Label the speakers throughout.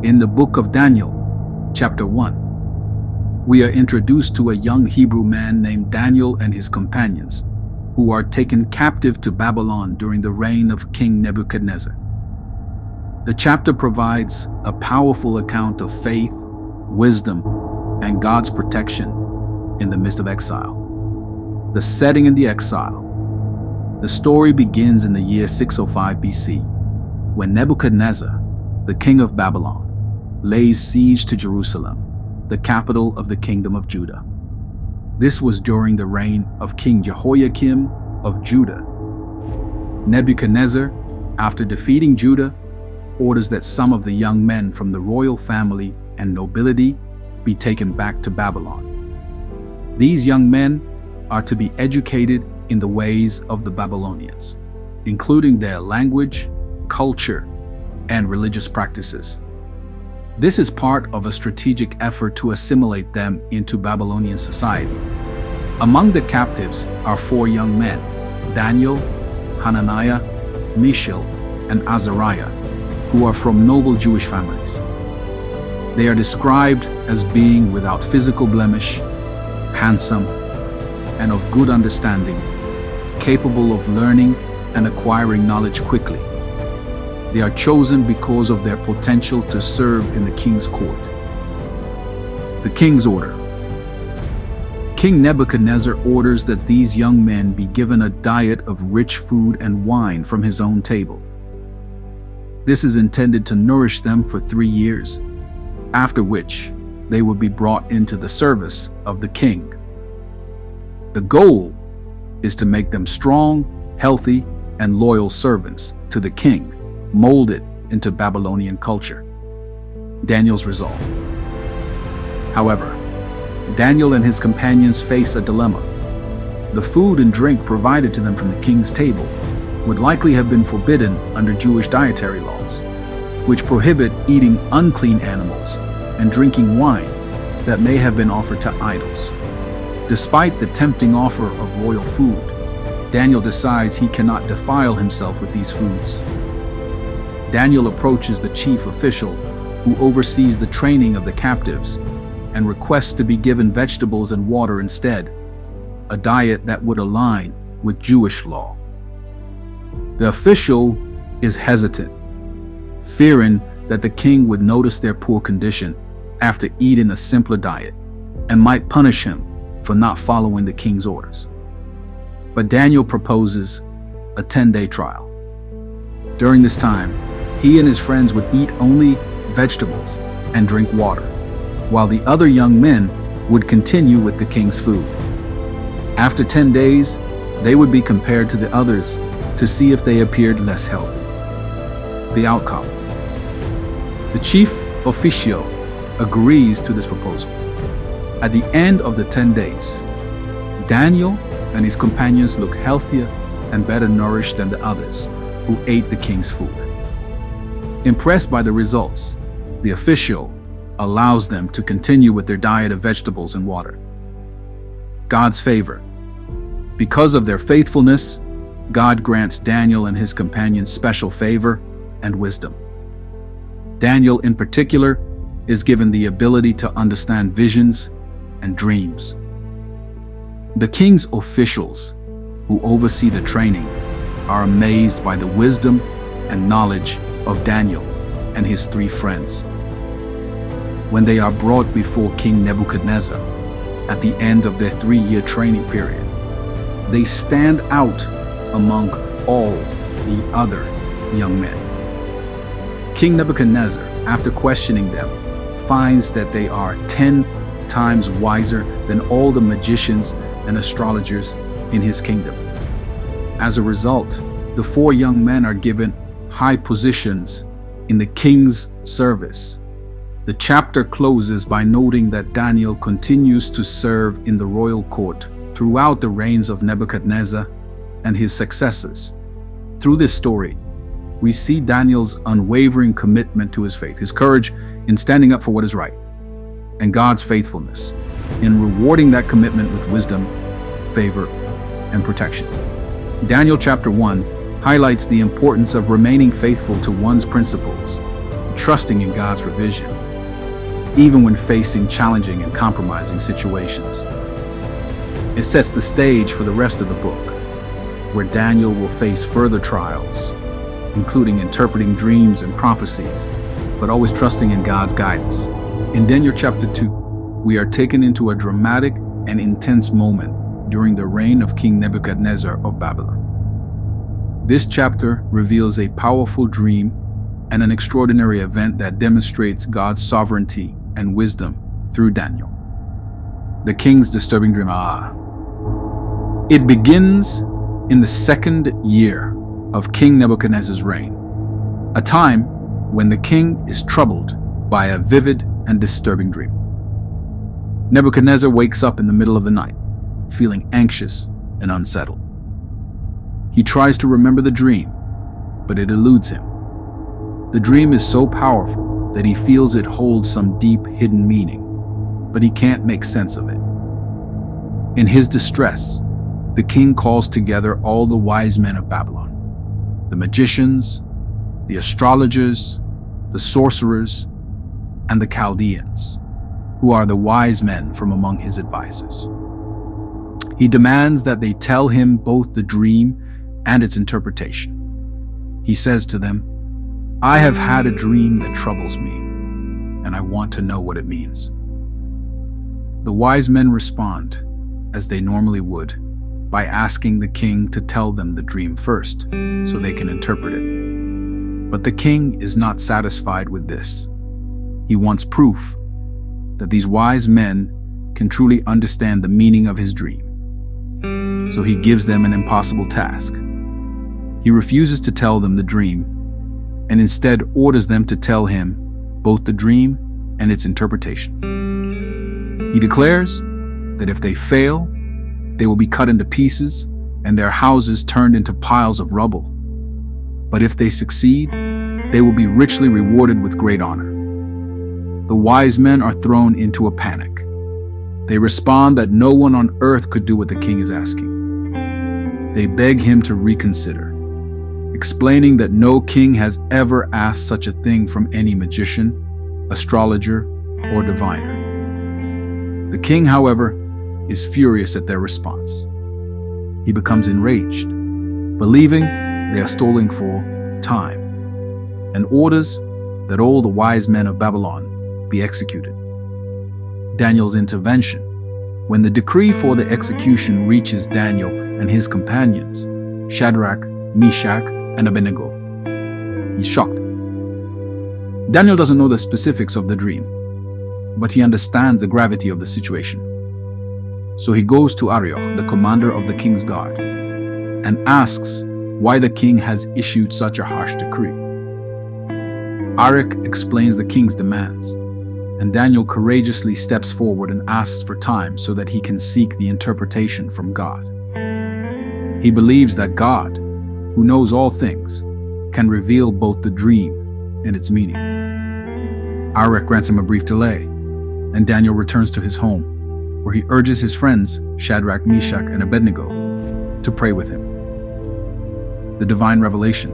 Speaker 1: In the book of Daniel, chapter 1, we are introduced to a young Hebrew man named Daniel and his companions, who are taken captive to Babylon during the reign of King Nebuchadnezzar. The chapter provides a powerful account of faith, wisdom, and God's protection in the midst of exile. The setting in the exile. The story begins in the year 605 BC, when Nebuchadnezzar, the king of Babylon, lays siege to Jerusalem, the capital of the kingdom of Judah. This was during the reign of King Jehoiakim of Judah. Nebuchadnezzar, after defeating Judah, orders that some of the young men from the royal family and nobility be taken back to Babylon. These young men are to be educated in the ways of the Babylonians, including their language, culture, and religious practices. This is part of a strategic effort to assimilate them into Babylonian society. Among the captives are 4 young men, Daniel, Hananiah, Mishael, and Azariah, who are from noble Jewish families. They are described as being without physical blemish, handsome, and of good understanding, capable of learning and acquiring knowledge quickly. They are chosen because of their potential to serve in the king's court. The king's order. King Nebuchadnezzar orders that these young men be given a diet of rich food and wine from his own table. This is intended to nourish them for 3 years, after which they will be brought into the service of the king. The goal is to make them strong, healthy, and loyal servants to the king, molded into Babylonian culture. Daniel's resolve. However, Daniel and his companions face a dilemma. The food and drink provided to them from the king's table would likely have been forbidden under Jewish dietary laws, which prohibit eating unclean animals and drinking wine that may have been offered to idols. Despite the tempting offer of royal food, Daniel decides he cannot defile himself with these foods. Daniel approaches the chief official who oversees the training of the captives and requests to be given vegetables and water instead, a diet that would align with Jewish law. The official is hesitant, fearing that the king would notice their poor condition after eating a simpler diet and might punish him for not following the king's orders. But Daniel proposes a 10-day trial. During this time, he and his friends would eat only vegetables and drink water, while the other young men would continue with the king's food. After 10 days, they would be compared to the others to see if they appeared less healthy. The outcome. The chief officio agrees to this proposal. At the end of the 10 days, Daniel and his companions look healthier and better nourished than the others who ate the king's food. Impressed by the results, the official allows them to continue with their diet of vegetables and water. God's favor. Because of their faithfulness, God grants Daniel and his companions special favor and wisdom. Daniel, in particular, is given the ability to understand visions and dreams. The king's officials, who oversee the training, are amazed by the wisdom and knowledge of Daniel and his 3 friends. When they are brought before King Nebuchadnezzar at the end of their 3-year training period, they stand out among all the other young men. King Nebuchadnezzar, after questioning them, finds that they are 10 times wiser than all the magicians and astrologers in his kingdom. As a result, the 4 young men are given high positions in the king's service. The chapter closes by noting that Daniel continues to serve in the royal court throughout the reigns of Nebuchadnezzar and his successors. Through this story, we see Daniel's unwavering commitment to his faith, his courage in standing up for what is right, and God's faithfulness in rewarding that commitment with wisdom, favor, and protection. Daniel chapter 1 highlights the importance of remaining faithful to one's principles, trusting in God's provision, even when facing challenging and compromising situations. It sets the stage for the rest of the book, where Daniel will face further trials, including interpreting dreams and prophecies, but always trusting in God's guidance. In Daniel chapter 2, we are taken into a dramatic and intense moment during the reign of King Nebuchadnezzar of Babylon. This chapter reveals a powerful dream and an extraordinary event that demonstrates God's sovereignty and wisdom through Daniel. The king's disturbing dream. It begins in the second year of King Nebuchadnezzar's reign, a time when the king is troubled by a vivid and disturbing dream. Nebuchadnezzar wakes up in the middle of the night, feeling anxious and unsettled. He tries to remember the dream, but it eludes him. The dream is so powerful that he feels it holds some deep hidden meaning, but he can't make sense of it. In his distress, the king calls together all the wise men of Babylon, the magicians, the astrologers, the sorcerers, and the Chaldeans, who are the wise men from among his advisors. He demands that they tell him both the dream and its interpretation. He says to them, "I have had a dream that troubles me, and I want to know what it means." The wise men respond, as they normally would, by asking the king to tell them the dream first, so they can interpret it. But the king is not satisfied with this. He wants proof that these wise men can truly understand the meaning of his dream. So he gives them an impossible task. He refuses to tell them the dream, and instead orders them to tell him both the dream and its interpretation. He declares that if they fail, they will be cut into pieces and their houses turned into piles of rubble. But if they succeed, they will be richly rewarded with great honor. The wise men are thrown into a panic. They respond that no one on earth could do what the king is asking. They beg him to reconsider, explaining that no king has ever asked such a thing from any magician, astrologer, or diviner. The king, however, is furious at their response. He becomes enraged, believing they are stalling for time, and orders that all the wise men of Babylon be executed. Daniel's intervention. When the decree for the execution reaches Daniel and his companions, Shadrach, Meshach, and Abednego, he's shocked. Daniel doesn't know the specifics of the dream, but he understands the gravity of the situation. So he goes to Arioch, the commander of the king's guard, and asks why the king has issued such a harsh decree. Arioch explains the king's demands, and Daniel courageously steps forward and asks for time so that he can seek the interpretation from God. He believes that God, who knows all things, can reveal both the dream and its meaning. Arioch grants him a brief delay, and Daniel returns to his home, where he urges his friends, Shadrach, Meshach, and Abednego, to pray with him. The divine revelation.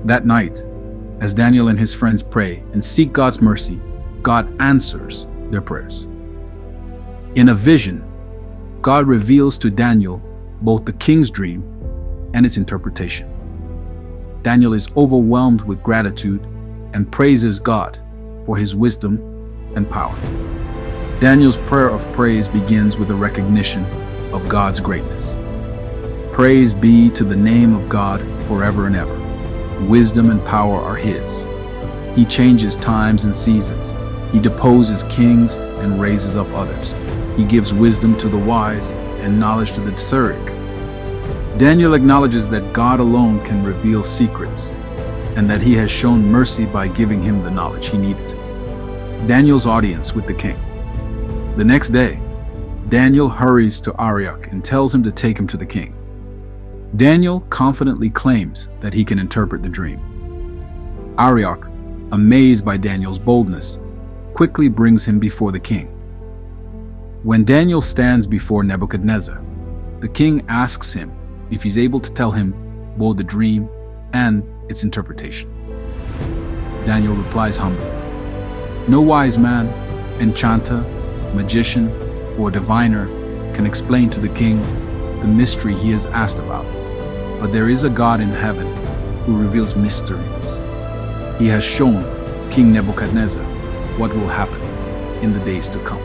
Speaker 1: That night, as Daniel and his friends pray and seek God's mercy, God answers their prayers. In a vision, God reveals to Daniel both the king's dream and its interpretation. Daniel is overwhelmed with gratitude and praises God for his wisdom and power. Daniel's prayer of praise begins with a recognition of God's greatness. Praise be to the name of God forever and ever. Wisdom and power are his. He changes times and seasons. He deposes kings and raises up others. He gives wisdom to the wise and knowledge to the discerning. Daniel acknowledges that God alone can reveal secrets, and that he has shown mercy by giving him the knowledge he needed. Daniel's audience with the king. The next day, Daniel hurries to Arioch and tells him to take him to the king. Daniel confidently claims that he can interpret the dream. Arioch, amazed by Daniel's boldness, quickly brings him before the king. When Daniel stands before Nebuchadnezzar, the king asks him if he's able to tell him both the dream and its interpretation. Daniel replies humbly, "No wise man, enchanter, magician, or diviner can explain to the king the mystery he has asked about. But there is a God in heaven who reveals mysteries. He has shown King Nebuchadnezzar what will happen in the days to come."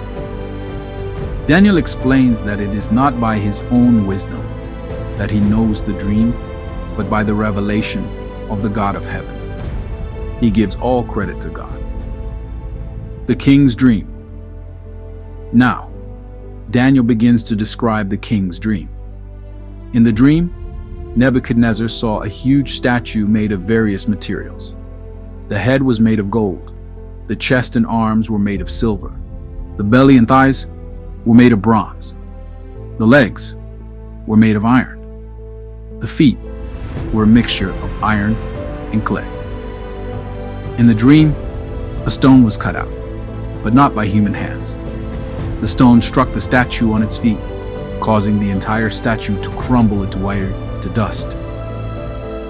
Speaker 1: Daniel explains that it is not by his own wisdom that he knows the dream, but by the revelation of the God of heaven. He gives all credit to God. The king's dream. Now, Daniel begins to describe the king's dream. In the dream, Nebuchadnezzar saw a huge statue made of various materials. The head was made of gold. The chest and arms were made of silver. The belly and thighs were made of bronze. The legs were made of iron. The feet were a mixture of iron and clay. In the dream, a stone was cut out, but not by human hands. The stone struck the statue on its feet, causing the entire statue to crumble to dust.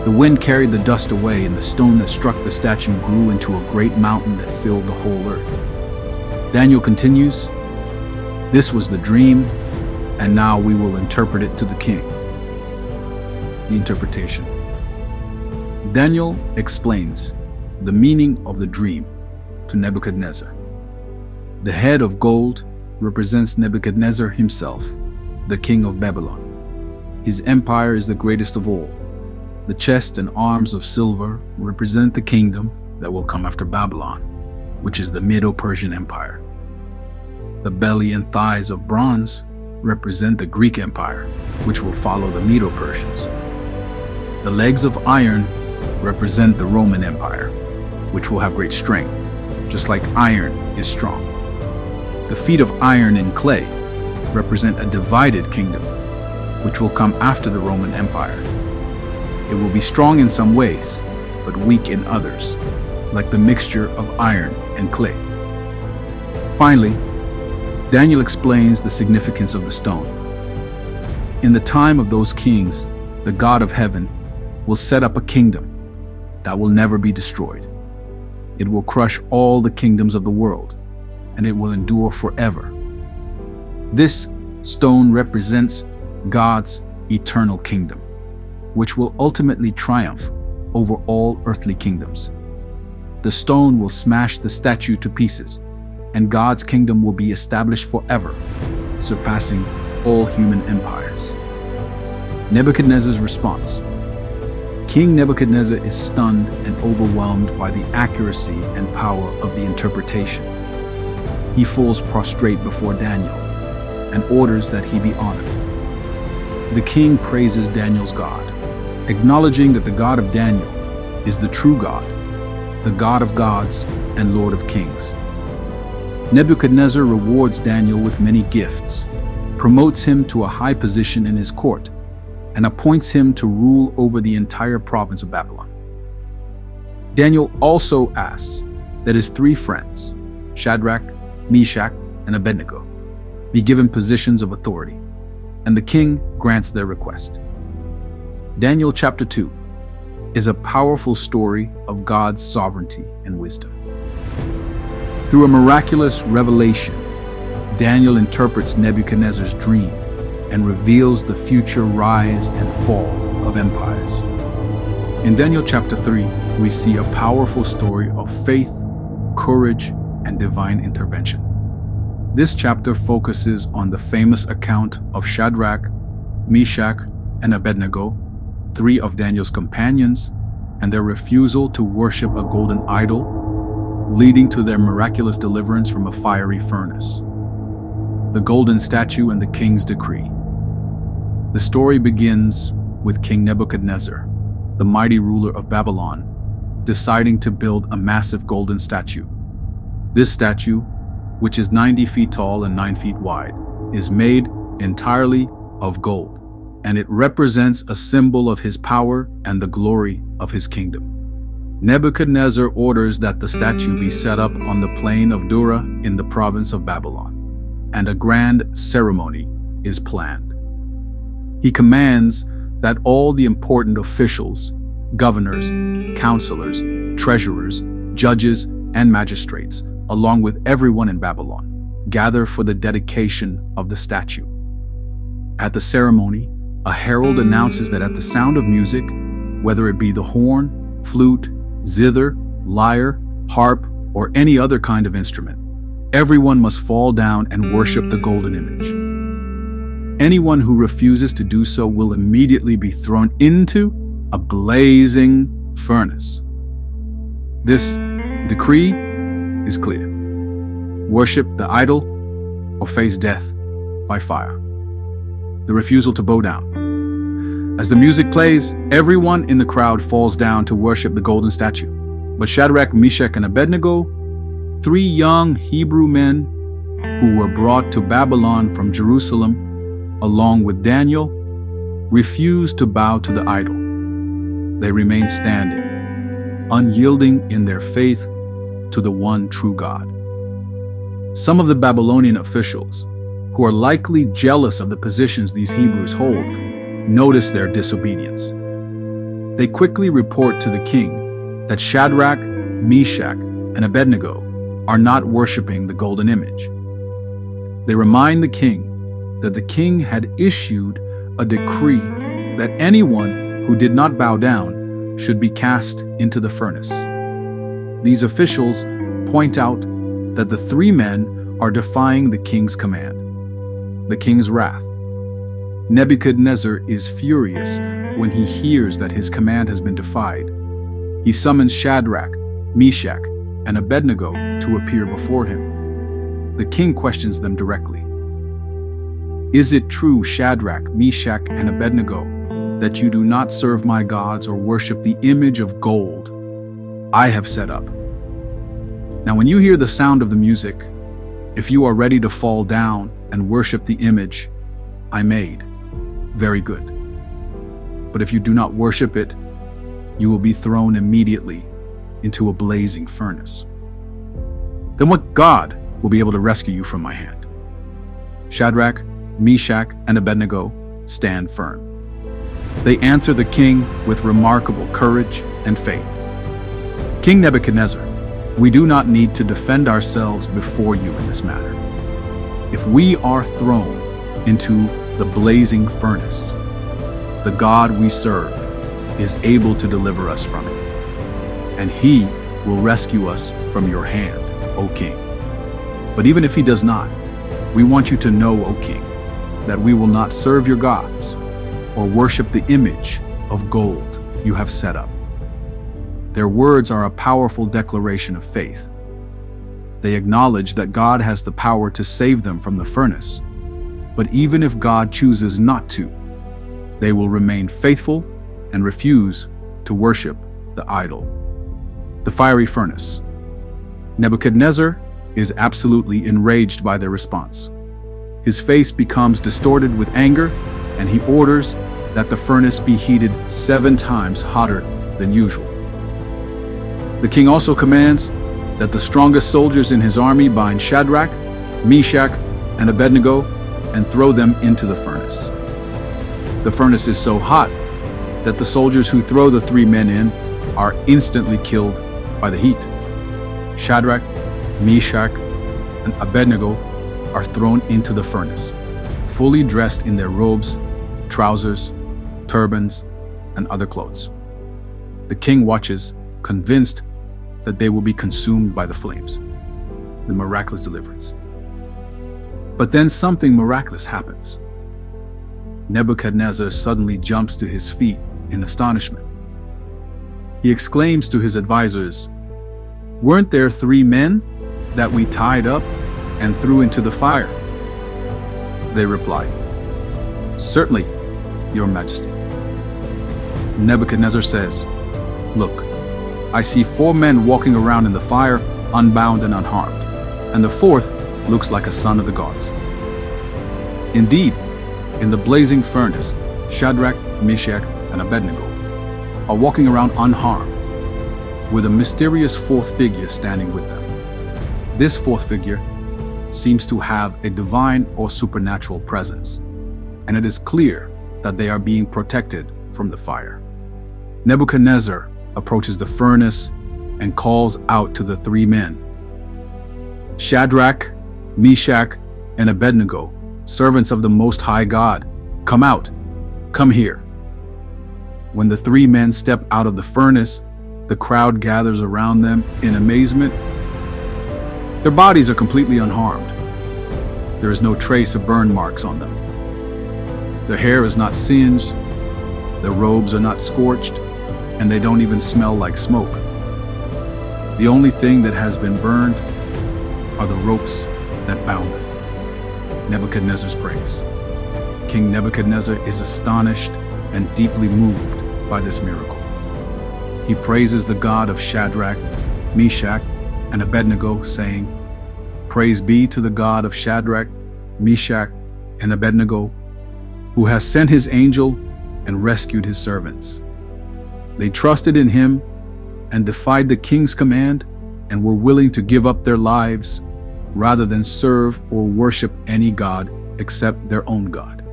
Speaker 1: The wind carried the dust away, and the stone that struck the statue grew into a great mountain that filled the whole earth. Daniel continues, "This was the dream, and now we will interpret it to the king." The interpretation. Daniel explains the meaning of the dream to Nebuchadnezzar. The head of gold represents Nebuchadnezzar himself, the king of Babylon. His empire is the greatest of all. The chest and arms of silver represent the kingdom that will come after Babylon, which is the Medo-Persian Empire. The belly and thighs of bronze represent the Greek Empire, which will follow the Medo-Persians. The legs of iron represent the Roman Empire, which will have great strength, just like iron is strong. The feet of iron and clay represent a divided kingdom, which will come after the Roman Empire. It will be strong in some ways, but weak in others, like the mixture of iron and clay. Finally, Daniel explains the significance of the stone. In the time of those kings, the God of heaven will set up a kingdom that will never be destroyed. It will crush all the kingdoms of the world, and it will endure forever. This stone represents God's eternal kingdom, which will ultimately triumph over all earthly kingdoms. The stone will smash the statue to pieces, and God's kingdom will be established forever, surpassing all human empires. Nebuchadnezzar's response. King Nebuchadnezzar is stunned and overwhelmed by the accuracy and power of the interpretation. He falls prostrate before Daniel and orders that he be honored. The king praises Daniel's God, acknowledging that the God of Daniel is the true God, the God of gods and Lord of kings. Nebuchadnezzar rewards Daniel with many gifts, promotes him to a high position in his court, and appoints him to rule over the entire province of Babylon. Daniel also asks that his three friends, Shadrach, Meshach, and Abednego, be given positions of authority, and the king grants their request. Daniel chapter 2 is a powerful story of God's sovereignty and wisdom. Through a miraculous revelation, Daniel interprets Nebuchadnezzar's dream and reveals the future rise and fall of empires. In Daniel chapter 3, we see a powerful story of faith, courage, and divine intervention. This chapter focuses on the famous account of Shadrach, Meshach, and Abednego, three of Daniel's companions, and their refusal to worship a golden idol, leading to their miraculous deliverance from a fiery furnace. The golden statue and the king's decree. The story begins with King Nebuchadnezzar, the mighty ruler of Babylon, deciding to build a massive golden statue. This statue, which is 90 feet tall and 9 feet wide, is made entirely of gold, and it represents a symbol of his power and the glory of his kingdom. Nebuchadnezzar orders that the statue be set up on the plain of Dura in the province of Babylon, and a grand ceremony is planned. He commands that all the important officials, governors, counselors, treasurers, judges, and magistrates, along with everyone in Babylon, gather for the dedication of the statue. At the ceremony, a herald announces that at the sound of music, whether it be the horn, flute, zither, lyre, harp, or any other kind of instrument, everyone must fall down and worship the golden image. Anyone who refuses to do so will immediately be thrown into a blazing furnace. This decree is clear. Worship the idol or face death by fire. The refusal to bow down. As the music plays, everyone in the crowd falls down to worship the golden statue. But Shadrach, Meshach, and Abednego, 3 young Hebrew men who were brought to Babylon from Jerusalem, along with Daniel, refused to bow to the idol. They remained standing, unyielding in their faith to the one true God. Some of the Babylonian officials, who are likely jealous of the positions these Hebrews hold, notice their disobedience. They quickly report to the king that Shadrach, Meshach, and Abednego are not worshiping the golden image. They remind the king that the king had issued a decree that anyone who did not bow down should be cast into the furnace. These officials point out that the 3 men are defying the king's command. The king's wrath. Nebuchadnezzar is furious when he hears that his command has been defied. He summons Shadrach, Meshach, and Abednego to appear before him. The king questions them directly. Is it true, Shadrach, Meshach, and Abednego, that you do not serve my gods or worship the image of gold I have set up? Now, when you hear the sound of the music, if you are ready to fall down and worship the image I made, very good. But if you do not worship it, you will be thrown immediately into a blazing furnace. Then what God will be able to rescue you from my hand? Shadrach, Meshach, and Abednego stand firm. They answer the king with remarkable courage and faith. King Nebuchadnezzar, we do not need to defend ourselves before you in this matter. If we are thrown into the blazing furnace, the God we serve is able to deliver us from it, and he will rescue us from your hand, O king. But even if he does not, we want you to know, O king, that we will not serve your gods or worship the image of gold you have set up. Their words are a powerful declaration of faith. They acknowledge that God has the power to save them from the furnace, but even if God chooses not to, they will remain faithful and refuse to worship the idol. The fiery furnace. Nebuchadnezzar is absolutely enraged by their response. His face becomes distorted with anger, and he orders that the furnace be heated 7 times hotter than usual. The king also commands that the strongest soldiers in his army bind Shadrach, Meshach, and Abednego and throw them into the furnace. The furnace is so hot that the soldiers who throw the 3 men in are instantly killed by the heat. Shadrach, Meshach, and Abednego are thrown into the furnace, fully dressed in their robes, trousers, turbans, and other clothes. The king watches, convinced that they will be consumed by the flames. The miraculous deliverance. But then something miraculous happens. Nebuchadnezzar suddenly jumps to his feet in astonishment. He exclaims to his advisors, "Weren't there 3 men that we tied up and threw into the fire?" They reply, "Certainly, Your Majesty." Nebuchadnezzar says, "Look, I see 4 men walking around in the fire, unbound and unharmed, and the 4th looks like a son of the gods." Indeed, in the blazing furnace, Shadrach, Meshach, and Abednego are walking around unharmed, with a mysterious 4th figure standing with them. This 4th figure seems to have a divine or supernatural presence, and it is clear that they are being protected from the fire. Nebuchadnezzar approaches the furnace and calls out to the three men, Shadrach, Meshach, and Abednego, servants of the Most High God, come out, come here. When the three men step out of the furnace, the crowd gathers around them in amazement. Their bodies are completely unharmed. There is no trace of burn marks on them. Their hair is not singed, their robes are not scorched, and they don't even smell like smoke. The only thing that has been burned are the ropes that bound them. Nebuchadnezzar's praise. King Nebuchadnezzar is astonished and deeply moved by this miracle. He praises the God of Shadrach, Meshach, and Abednego, saying, Praise be to the God of Shadrach, Meshach, and Abednego, who has sent his angel and rescued his servants. They trusted in him and defied the king's command and were willing to give up their lives rather than serve or worship any god except their own God.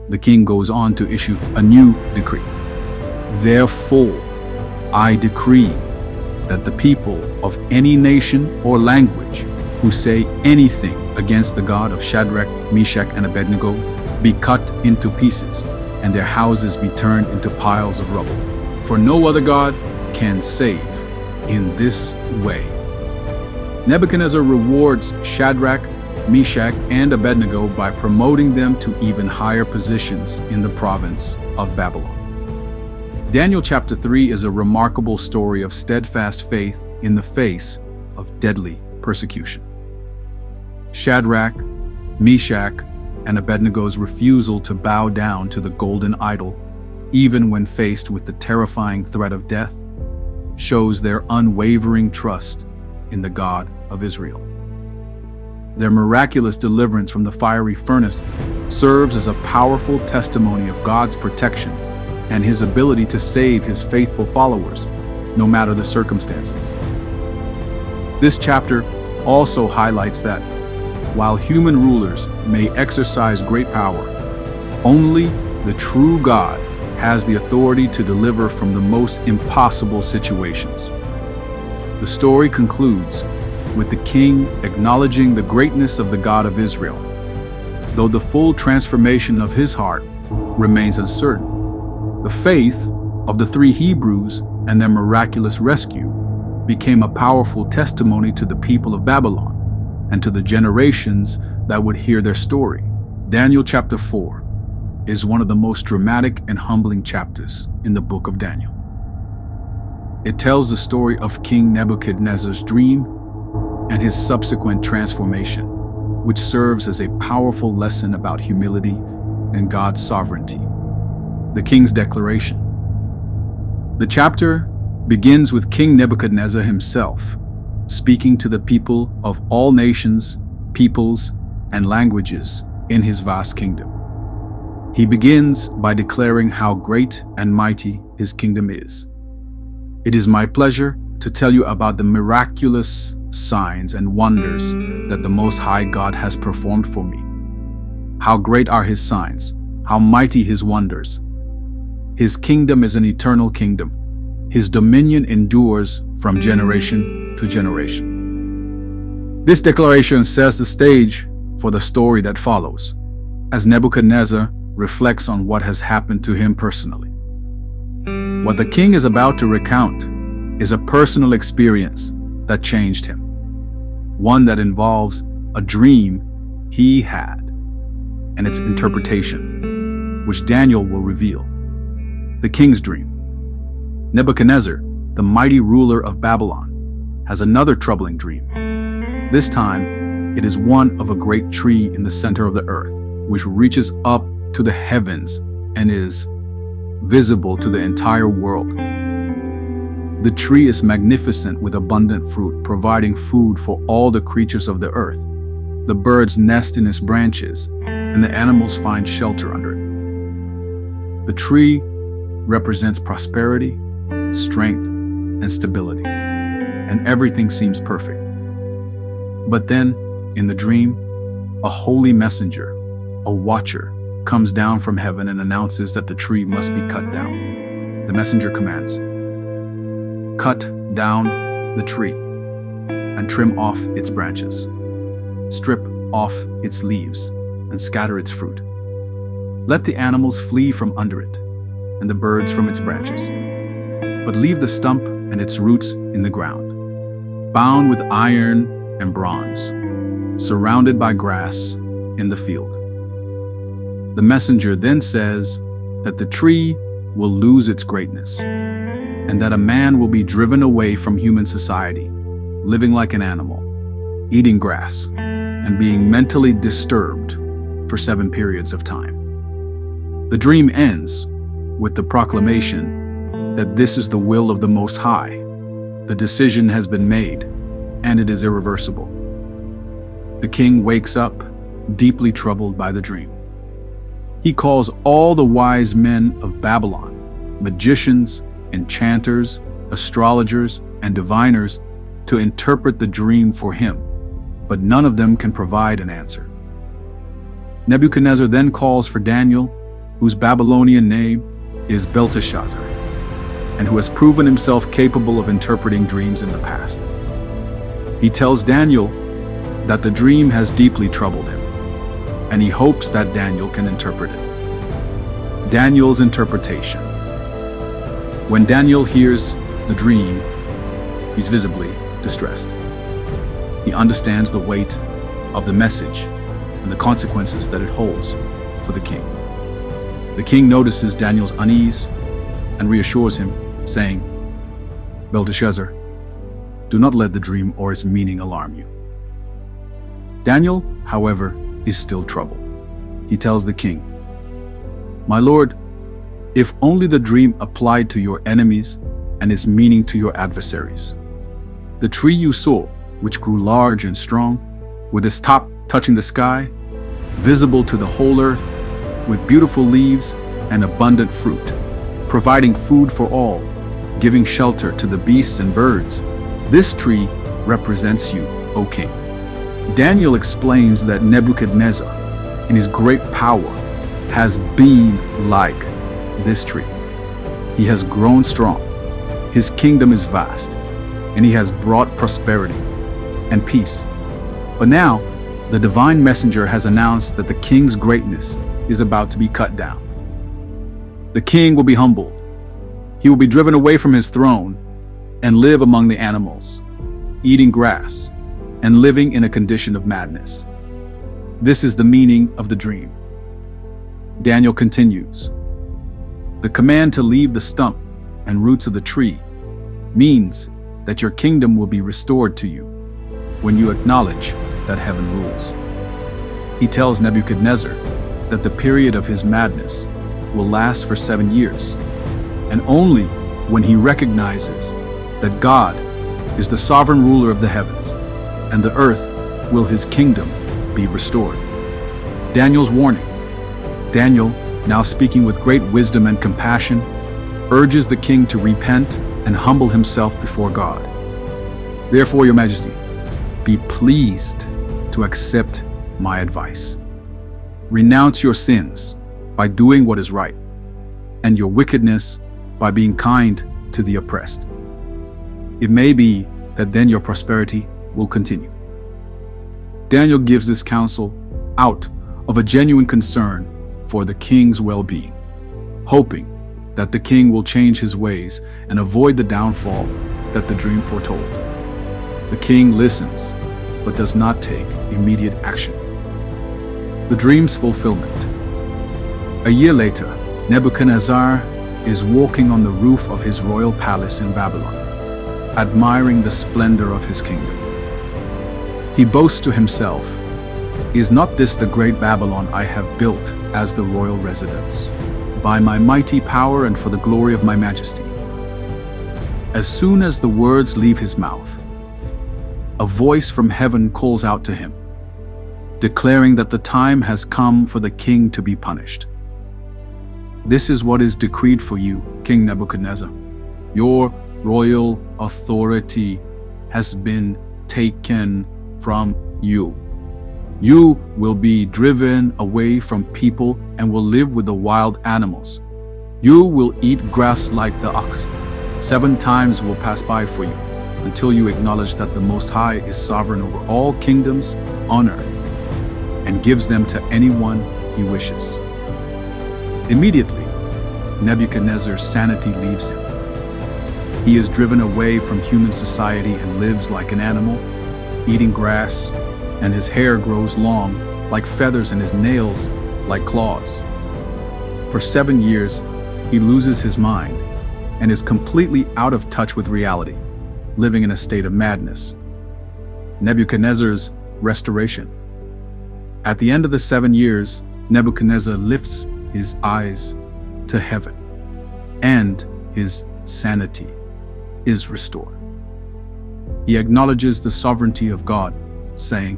Speaker 1: The king goes on to issue a new decree. Therefore, I decree that the people of any nation or language who say anything against the God of Shadrach, Meshach, and Abednego be cut into pieces, and their houses be turned into piles of rubble. For no other God can save in this way. Nebuchadnezzar rewards Shadrach, Meshach, and Abednego by promoting them to even higher positions in the province of Babylon. Daniel chapter 3 is a remarkable story of steadfast faith in the face of deadly persecution. Shadrach, Meshach, and Abednego's refusal to bow down to the golden idol, even when faced with the terrifying threat of death, shows their unwavering trust in the God of Israel. Their miraculous deliverance from the fiery furnace serves as a powerful testimony of God's protection and his ability to save his faithful followers, no matter the circumstances. This chapter also highlights that while human rulers may exercise great power, only the true God has the authority to deliver from the most impossible situations. The story concludes with the king acknowledging the greatness of the God of Israel, though the full transformation of his heart remains uncertain. The faith of the three Hebrews and their miraculous rescue became a powerful testimony to the people of Babylon and to the generations that would hear their story. Daniel chapter 4 is one of the most dramatic and humbling chapters in the book of Daniel. It tells the story of King Nebuchadnezzar's dream and his subsequent transformation, which serves as a powerful lesson about humility and God's sovereignty. The king's declaration. The chapter begins with King Nebuchadnezzar himself, speaking to the people of all nations, peoples, and languages in his vast kingdom. He begins by declaring how great and mighty his kingdom is. It is my pleasure to tell you about the miraculous signs and wonders that the Most High God has performed for me. How great are his signs, how mighty his wonders. His kingdom is an eternal kingdom. His dominion endures from generation to generation. This declaration sets the stage for the story that follows, as Nebuchadnezzar reflects on what has happened to him personally. What the king is about to recount is a personal experience that changed him, one that involves a dream he had and its interpretation, which Daniel will reveal. The king's dream. Nebuchadnezzar, the mighty ruler of Babylon, has another troubling dream. This time, it is one of a great tree in the center of the earth, which reaches up to the heavens and is visible to the entire world. The tree is magnificent with abundant fruit, providing food for all the creatures of the earth. The birds nest in its branches, and the animals find shelter under it. The tree represents prosperity, strength, and stability, and everything seems perfect. But then, in the dream, a holy messenger, a watcher, comes down from heaven and announces that the tree must be cut down. The messenger commands, "Cut down the tree and trim off its branches. Strip off its leaves and scatter its fruit. Let the animals flee from under it and the birds from its branches. But leave the stump and its roots in the ground, bound with iron and bronze, surrounded by grass in the field. The messenger then says that the tree will lose its greatness, and that a man will be driven away from human society, living like an animal, eating grass, and being mentally disturbed for 7 periods of time. The dream ends with the proclamation that this is the will of the Most High. The decision has been made, and it is irreversible. The king wakes up, deeply troubled by the dream. He calls all the wise men of Babylon, magicians, enchanters, astrologers, and diviners, to interpret the dream for him, but none of them can provide an answer. Nebuchadnezzar then calls for Daniel, whose Babylonian name is Belteshazzar, and who has proven himself capable of interpreting dreams in the past. He tells Daniel that the dream has deeply troubled him, and he hopes that Daniel can interpret it. Daniel's interpretation. When Daniel hears the dream, he's visibly distressed. He understands the weight of the message and the consequences that it holds for the king. The king notices Daniel's unease and reassures him, saying, "Belteshazzar, do not let the dream or its meaning alarm you." Daniel, however, is still troubled. He tells the king, "My lord, if only the dream applied to your enemies and its meaning to your adversaries. The tree you saw, which grew large and strong, with its top touching the sky, visible to the whole earth, with beautiful leaves and abundant fruit, providing food for all, giving shelter to the beasts and birds. This tree represents you, O king." Daniel explains that Nebuchadnezzar, in his great power, has been like this tree. He has grown strong, his kingdom is vast, and he has brought prosperity and peace. But now, the divine messenger has announced that the king's greatness is about to be cut down. The king will be humbled. He will be driven away from his throne and live among the animals, eating grass and living in a condition of madness. This is the meaning of the dream. Daniel continues, "The command to leave the stump and roots of the tree means that your kingdom will be restored to you when you acknowledge that heaven rules." He tells Nebuchadnezzar that the period of his madness will last for 7 years, and only when he recognizes that God is the sovereign ruler of the heavens and the earth will his kingdom be restored. Daniel's warning. Daniel, now speaking with great wisdom and compassion, urges the king to repent and humble himself before God. "Therefore, Your Majesty, be pleased to accept my advice. Renounce your sins by doing what is right, and your wickedness by being kind to the oppressed. It may be that then your prosperity will continue." Daniel gives this counsel out of a genuine concern for the king's well-being, hoping that the king will change his ways and avoid the downfall that the dream foretold. The king listens, but does not take immediate action. The dream's fulfillment. A year later, Nebuchadnezzar is walking on the roof of his royal palace in Babylon, admiring the splendor of his kingdom. He boasts to himself, "Is not this the great Babylon I have built as the royal residence, by my mighty power and for the glory of my majesty?" As soon as the words leave his mouth, a voice from heaven calls out to him, declaring that the time has come for the king to be punished. "This is what is decreed for you, King Nebuchadnezzar. Your royal authority has been taken from you. You will be driven away from people and will live with the wild animals. You will eat grass like the ox, 7 times will pass by for you until you acknowledge that the Most High is sovereign over all kingdoms on earth and gives them to anyone he wishes. Immediately, Nebuchadnezzar's sanity leaves him. He is driven away from human society and lives like an animal, eating grass, and his hair grows long like feathers and his nails like claws. For 7 years, he loses his mind and is completely out of touch with reality, living in a state of madness. Nebuchadnezzar's restoration. At the end of the 7 years, Nebuchadnezzar lifts his eyes to heaven, and his sanity is restored. He acknowledges the sovereignty of God, saying,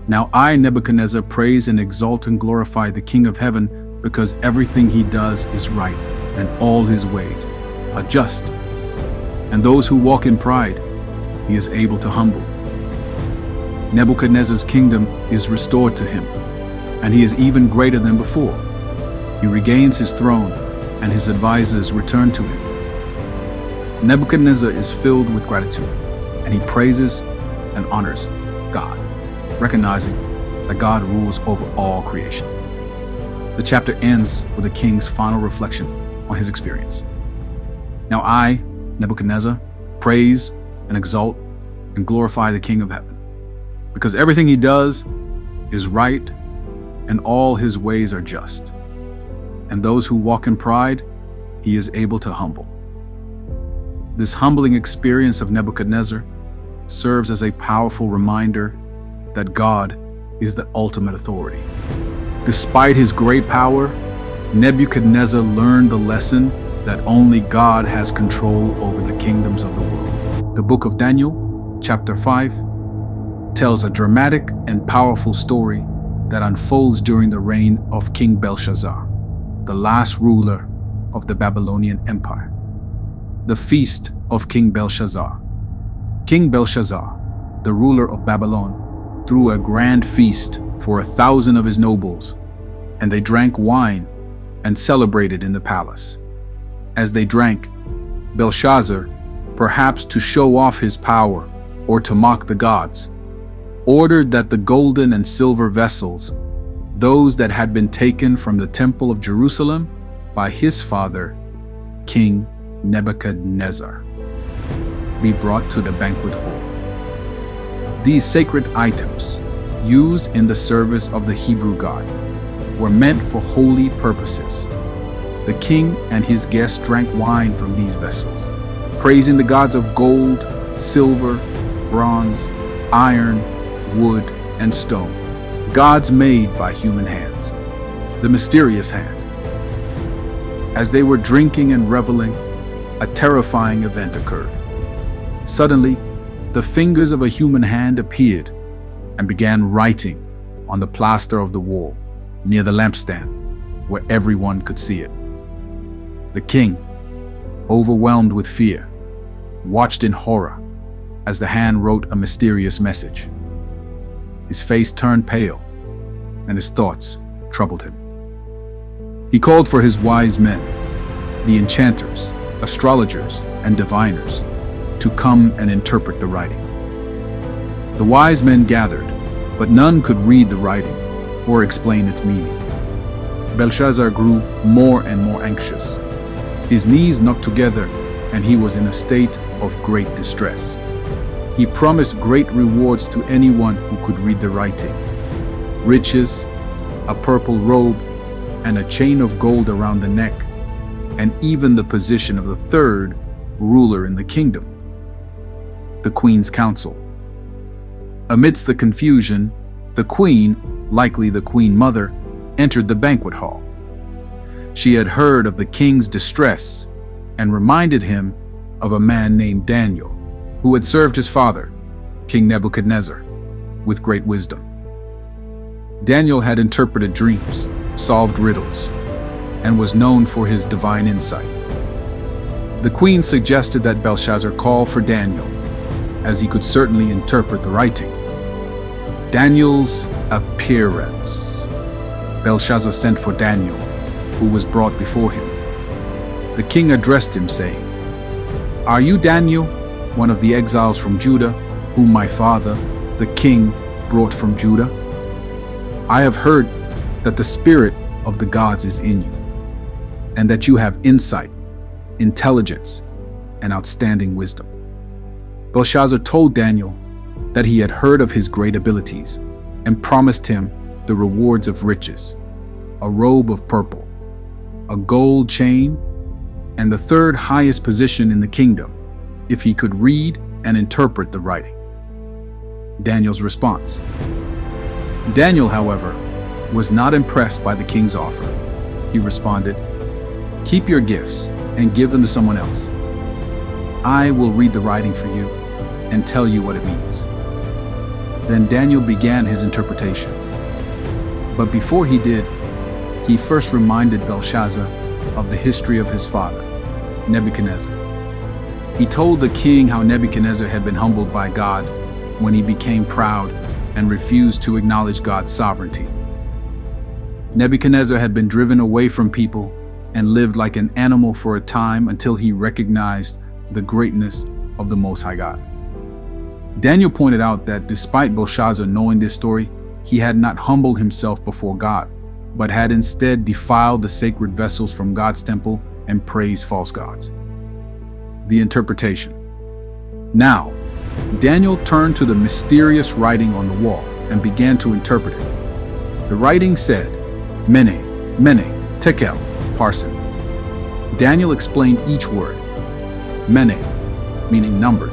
Speaker 1: "Now I, Nebuchadnezzar, praise and exalt and glorify the King of heaven, because everything he does is right, and all his ways are just. And those who walk in pride, he is able to humble." Nebuchadnezzar's kingdom is restored to him, and he is even greater than before. He regains his throne, and his advisors return to him. Nebuchadnezzar is filled with gratitude, and he praises and honors God, recognizing that God rules over all creation. The chapter ends with the king's final reflection on his experience. "Now I, Nebuchadnezzar, praise and exalt and glorify the King of heaven, because everything he does is right and all his ways are just. And those who walk in pride, he is able to humble." This humbling experience of Nebuchadnezzar serves as a powerful reminder that God is the ultimate authority. Despite his great power, Nebuchadnezzar learned the lesson that only God has control over the kingdoms of the world. The book of Daniel, chapter 5, tells a dramatic and powerful story that unfolds during the reign of King Belshazzar, the last ruler of the Babylonian Empire. The feast of King Belshazzar. King Belshazzar, the ruler of Babylon, threw a grand feast for 1,000 of his nobles, and they drank wine and celebrated in the palace. As they drank, Belshazzar, perhaps to show off his power or to mock the gods, ordered that the golden and silver vessels, those that had been taken from the temple of Jerusalem by his father, King Nebuchadnezzar, be brought to the banquet hall. These sacred items, used in the service of the Hebrew God, were meant for holy purposes. The king and his guests drank wine from these vessels, praising the gods of gold, silver, bronze, iron, wood, and stone, gods made by human hands, the mysterious hand. As they were drinking and reveling, a terrifying event occurred. Suddenly, the fingers of a human hand appeared and began writing on the plaster of the wall near the lampstand, where everyone could see it. The king, overwhelmed with fear, watched in horror as the hand wrote a mysterious message. His face turned pale, and his thoughts troubled him. He called for his wise men, the enchanters, astrologers, and diviners, to come and interpret the writing. The wise men gathered, but none could read the writing or explain its meaning. Belshazzar grew more and more anxious. His knees knocked together, and he was in a state of great distress. He promised great rewards to anyone who could read the writing: riches, a purple robe, and a chain of gold around the neck, and even the position of the third ruler in the kingdom, the Queen's Council. Amidst the confusion, the Queen, likely the Queen Mother, entered the banquet hall. She had heard of the king's distress and reminded him of a man named Daniel, who had served his father, King Nebuchadnezzar, with great wisdom. Daniel had interpreted dreams, solved riddles, and was known for his divine insight. The queen suggested that Belshazzar call for Daniel, as he could certainly interpret the writing. Daniel's appearance. Belshazzar sent for Daniel, who was brought before him. The king addressed him, saying, "Are you Daniel, one of the exiles from Judah, whom my father, the king, brought from Judah? I have heard that the spirit of the gods is in you, and that you have insight, intelligence, and outstanding wisdom." Belshazzar told Daniel that he had heard of his great abilities and promised him the rewards of riches, a robe of purple, a gold chain, and the third highest position in the kingdom if he could read and interpret the writing. Daniel's response. Daniel, however, was not impressed by the king's offer. He responded, "Keep your gifts and give them to someone else. I will read the writing for you and tell you what it means." Then Daniel began his interpretation. But before he did, he first reminded Belshazzar of the history of his father, Nebuchadnezzar. He told the king how Nebuchadnezzar had been humbled by God when he became proud and refused to acknowledge God's sovereignty. Nebuchadnezzar had been driven away from people and lived like an animal for a time until he recognized the greatness of the Most High God. Daniel pointed out that despite Belshazzar knowing this story, he had not humbled himself before God, but had instead defiled the sacred vessels from God's temple and praised false gods. The interpretation. Now, Daniel turned to the mysterious writing on the wall and began to interpret it. The writing said, "Mene, Mene, Tekel, Parsin." Daniel explained each word. Mene, meaning numbered.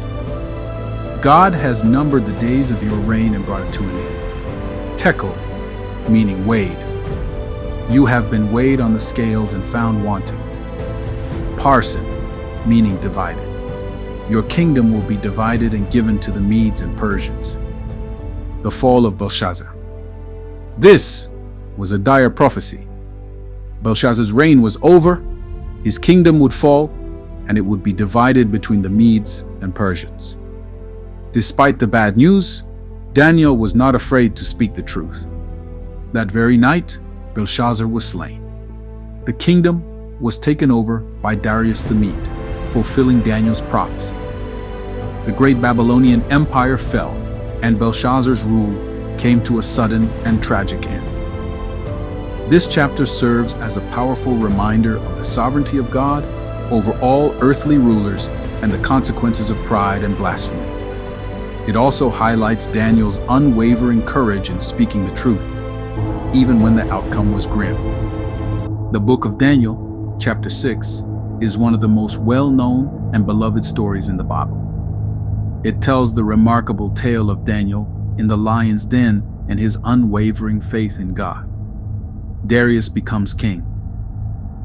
Speaker 1: God has numbered the days of your reign and brought it to an end. Tekel, meaning weighed. You have been weighed on the scales and found wanting. Parsin, meaning divided. Your kingdom will be divided and given to the Medes and Persians. The fall of Belshazzar. This was a dire prophecy. Belshazzar's reign was over, his kingdom would fall, and it would be divided between the Medes and Persians. Despite the bad news, Daniel was not afraid to speak the truth. That very night, Belshazzar was slain. The kingdom was taken over by Darius the Mede, fulfilling Daniel's prophecy. The great Babylonian Empire fell, and Belshazzar's rule came to a sudden and tragic end. This chapter serves as a powerful reminder of the sovereignty of God over all earthly rulers and the consequences of pride and blasphemy. It also highlights Daniel's unwavering courage in speaking the truth, even when the outcome was grim. The book of Daniel, chapter 6, is one of the most well-known and beloved stories in the Bible. It tells the remarkable tale of Daniel in the lion's den and his unwavering faith in God. Darius becomes king.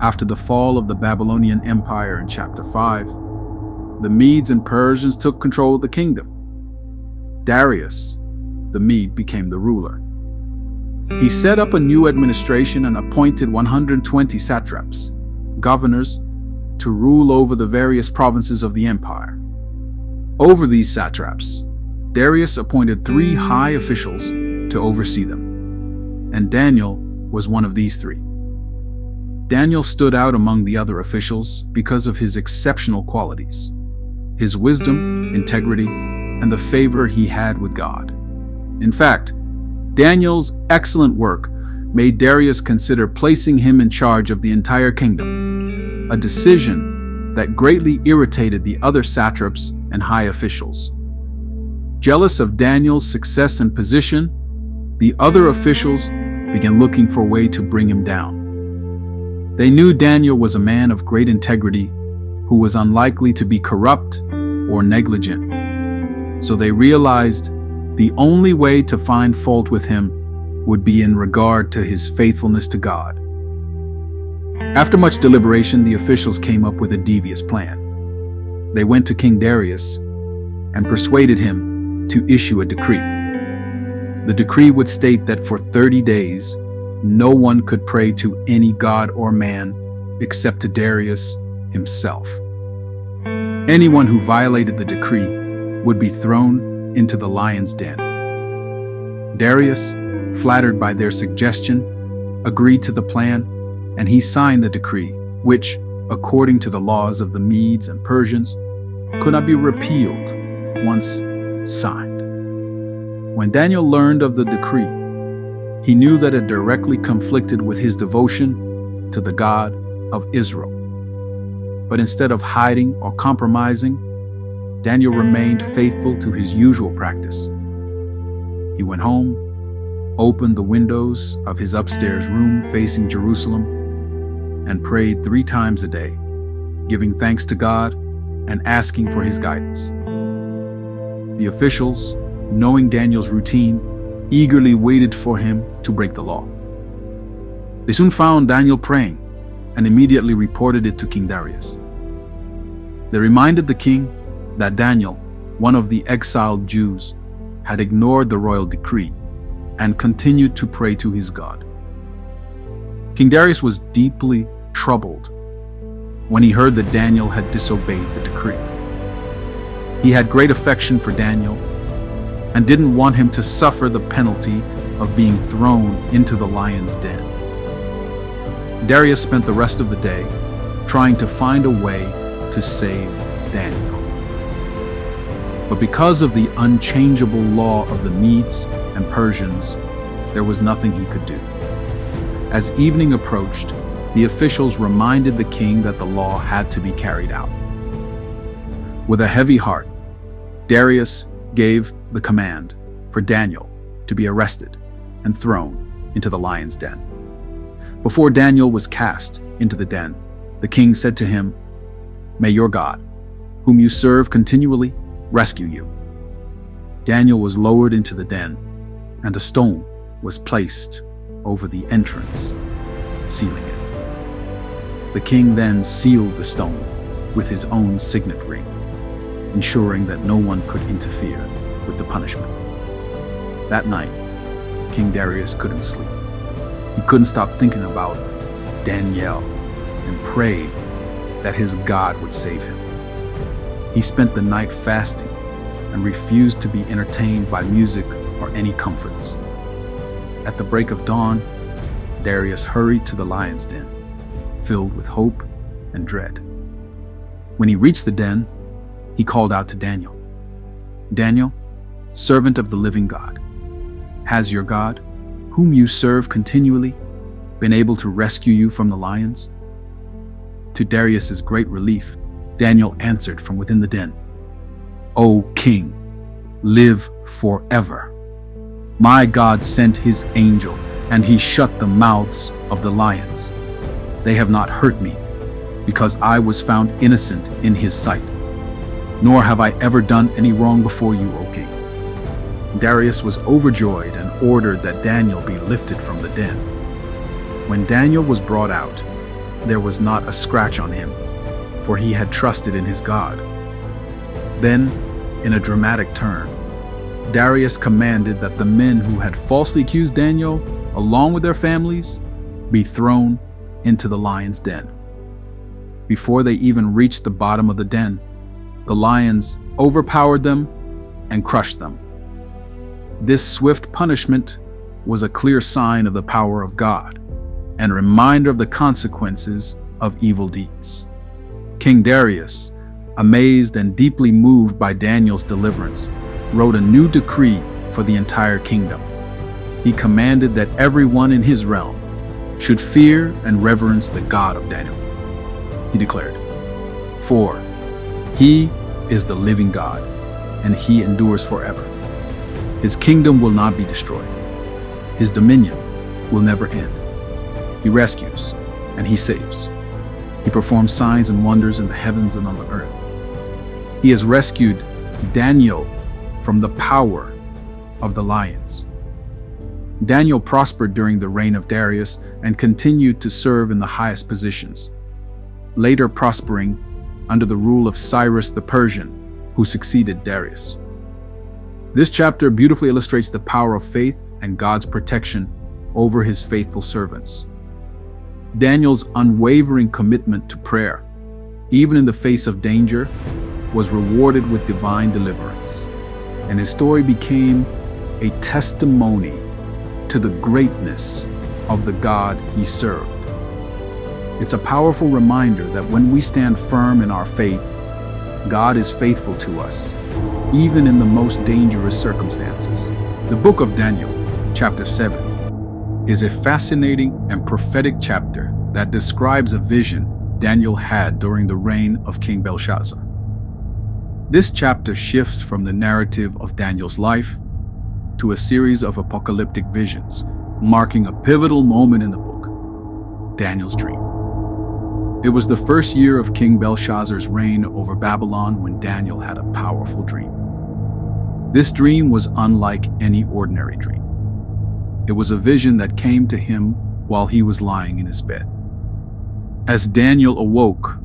Speaker 1: After the fall of the Babylonian Empire in chapter 5, the Medes and Persians took control of the kingdom. Darius, the Mede, became the ruler. He set up a new administration and appointed 120 satraps, governors, to rule over the various provinces of the empire. Over these satraps, Darius appointed 3 high officials to oversee them, and Daniel was one of these 3. Daniel stood out among the other officials because of his exceptional qualities, his wisdom, integrity, and the favor he had with God. In fact, Daniel's excellent work made Darius consider placing him in charge of the entire kingdom, a decision that greatly irritated the other satraps and high officials. Jealous of Daniel's success and position, the other officials began looking for a way to bring him down. They knew Daniel was a man of great integrity who was unlikely to be corrupt or negligent. So they realized the only way to find fault with him would be in regard to his faithfulness to God. After much deliberation, the officials came up with a devious plan. They went to King Darius and persuaded him to issue a decree. The decree would state that for 30 days, no one could pray to any god or man except to Darius himself. Anyone who violated the decree would be thrown into the lion's den. Darius, flattered by their suggestion, agreed to the plan, and he signed the decree, which, according to the laws of the Medes and Persians, could not be repealed once signed. When Daniel learned of the decree, he knew that it directly conflicted with his devotion to the God of Israel. But instead of hiding or compromising, Daniel remained faithful to his usual practice. He went home, opened the windows of his upstairs room facing Jerusalem, and prayed 3 times a day, giving thanks to God and asking for his guidance. The officials, knowing Daniel's routine, eagerly waited for him to break the law. They soon found Daniel praying and immediately reported it to King Darius. They reminded the king that Daniel, one of the exiled Jews, had ignored the royal decree and continued to pray to his God. King Darius was deeply troubled when he heard that Daniel had disobeyed the decree. He had great affection for Daniel and didn't want him to suffer the penalty of being thrown into the lion's den. Darius spent the rest of the day trying to find a way to save Daniel. But because of the unchangeable law of the Medes and Persians, there was nothing he could do. As evening approached, the officials reminded the king that the law had to be carried out. With a heavy heart, Darius gave the command for Daniel to be arrested and thrown into the lion's den. Before Daniel was cast into the den, the king said to him, "May your God, whom you serve continually, rescue you." Daniel was lowered into the den, and a stone was placed over the entrance, sealing it. The king then sealed the stone with his own signet ring, ensuring that no one could interfere with the punishment. That night, King Darius couldn't sleep. He couldn't stop thinking about Daniel and prayed that his God would save him. He spent the night fasting and refused to be entertained by music or any comforts. At the break of dawn, Darius hurried to the lion's den, filled with hope and dread. When he reached the den, he called out to Daniel, "Daniel, servant of the living God, has your God, whom you serve continually, been able to rescue you from the lions?" To Darius's great relief, Daniel answered from within the den, "O king, live forever. My God sent his angel, and he shut the mouths of the lions. They have not hurt me, because I was found innocent in his sight. Nor have I ever done any wrong before you, O king." Darius was overjoyed and ordered that Daniel be lifted from the den. When Daniel was brought out, there was not a scratch on him, for he had trusted in his God. Then, in a dramatic turn, Darius commanded that the men who had falsely accused Daniel, along with their families, be thrown into the lion's den. Before they even reached the bottom of the den, the lions overpowered them and crushed them. This swift punishment was a clear sign of the power of God and a reminder of the consequences of evil deeds. King Darius, amazed and deeply moved by Daniel's deliverance, wrote a new decree for the entire kingdom. He commanded that everyone in his realm should fear and reverence the God of Daniel. He declared, "For he is the living God, and he endures forever. His kingdom will not be destroyed. His dominion will never end. He rescues and he saves. He performs signs and wonders in the heavens and on the earth. He has rescued Daniel from the power of the lions." Daniel prospered during the reign of Darius and continued to serve in the highest positions, later prospering under the rule of Cyrus the Persian, who succeeded Darius. This chapter beautifully illustrates the power of faith and God's protection over his faithful servants. Daniel's unwavering commitment to prayer, even in the face of danger, was rewarded with divine deliverance, and his story became a testimony to the greatness of the God he served. It's a powerful reminder that when we stand firm in our faith, God is faithful to us, even in the most dangerous circumstances. The book of Daniel, chapter 7, is a fascinating and prophetic chapter that describes a vision Daniel had during the reign of King Belshazzar. This chapter shifts from the narrative of Daniel's life to a series of apocalyptic visions, marking a pivotal moment in the book, Daniel's dream. It was the first year of King Belshazzar's reign over Babylon when Daniel had a powerful dream. This dream was unlike any ordinary dream. It was a vision that came to him while he was lying in his bed. As Daniel awoke,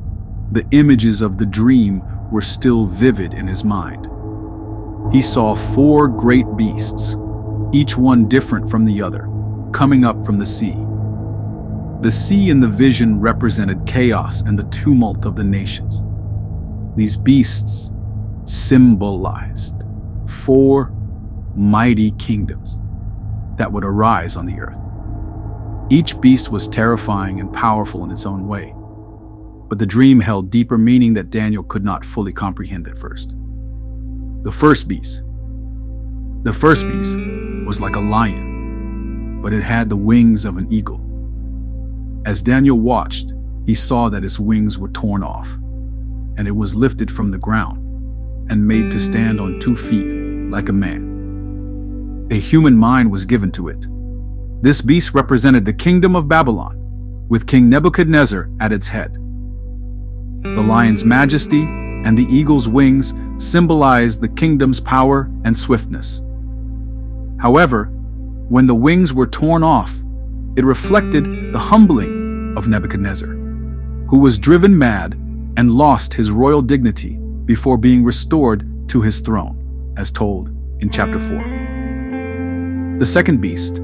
Speaker 1: the images of the dream were still vivid in his mind. He saw 4 great beasts, each one different from the other, coming up from the sea. The sea in the vision represented chaos and the tumult of the nations. These beasts symbolized 4 mighty kingdoms that would arise on the earth. Each beast was terrifying and powerful in its own way, but the dream held deeper meaning that Daniel could not fully comprehend at first. The first beast was like a lion, but it had the wings of an eagle. As Daniel watched, he saw that its wings were torn off, and it was lifted from the ground and made to stand on 2 feet like a man. A human mind was given to it. This beast represented the kingdom of Babylon, with King Nebuchadnezzar at its head. The lion's majesty and the eagle's wings symbolized the kingdom's power and swiftness. However, when the wings were torn off, it reflected the humbling of Nebuchadnezzar, who was driven mad and lost his royal dignity before being restored to his throne, as told in chapter 4. The second beast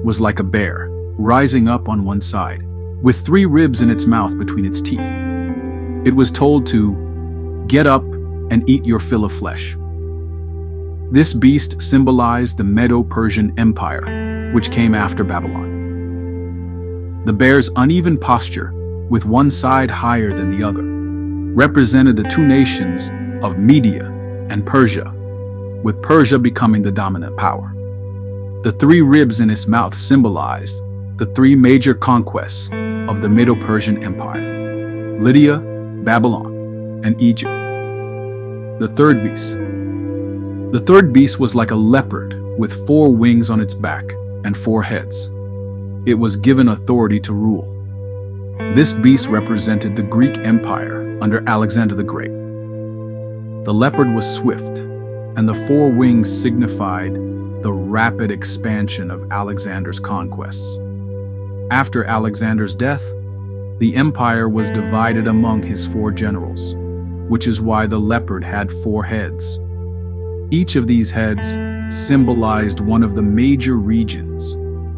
Speaker 1: was like a bear, rising up on one side, with 3 ribs in its mouth between its teeth. It was told to get up and eat your fill of flesh. This beast symbolized the Medo-Persian Empire, which came after Babylon. The bear's uneven posture, with one side higher than the other, represented the 2 nations of Media and Persia, with Persia becoming the dominant power. The 3 ribs in its mouth symbolized the 3 major conquests of the Medo-Persian Empire: Lydia, Babylon, and Egypt. The third beast was like a leopard with 4 wings on its back and 4 heads. It was given authority to rule. This beast represented the Greek Empire under Alexander the Great. The leopard was swift, and the 4 wings signified the rapid expansion of Alexander's conquests. After Alexander's death, the empire was divided among his 4 generals, which is why the leopard had 4 heads. Each of these heads symbolized one of the major regions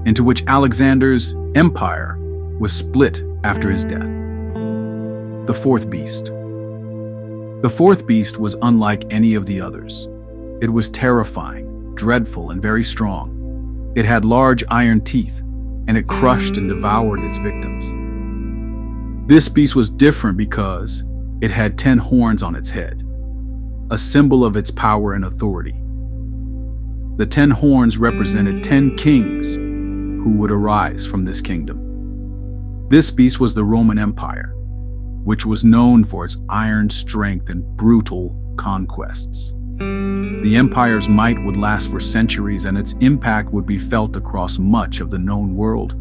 Speaker 1: into which Alexander's empire was split after his death. The fourth beast. The 4th beast was unlike any of the others. It was terrifying, dreadful, and very strong. It had large iron teeth, and it crushed and devoured its victims. This beast was different because it had 10 horns on its head, a symbol of its power and authority. The 10 horns represented 10 kings who would arise from this kingdom. This beast was the Roman Empire, which was known for its iron strength and brutal conquests. The empire's might would last for centuries, and its impact would be felt across much of the known world.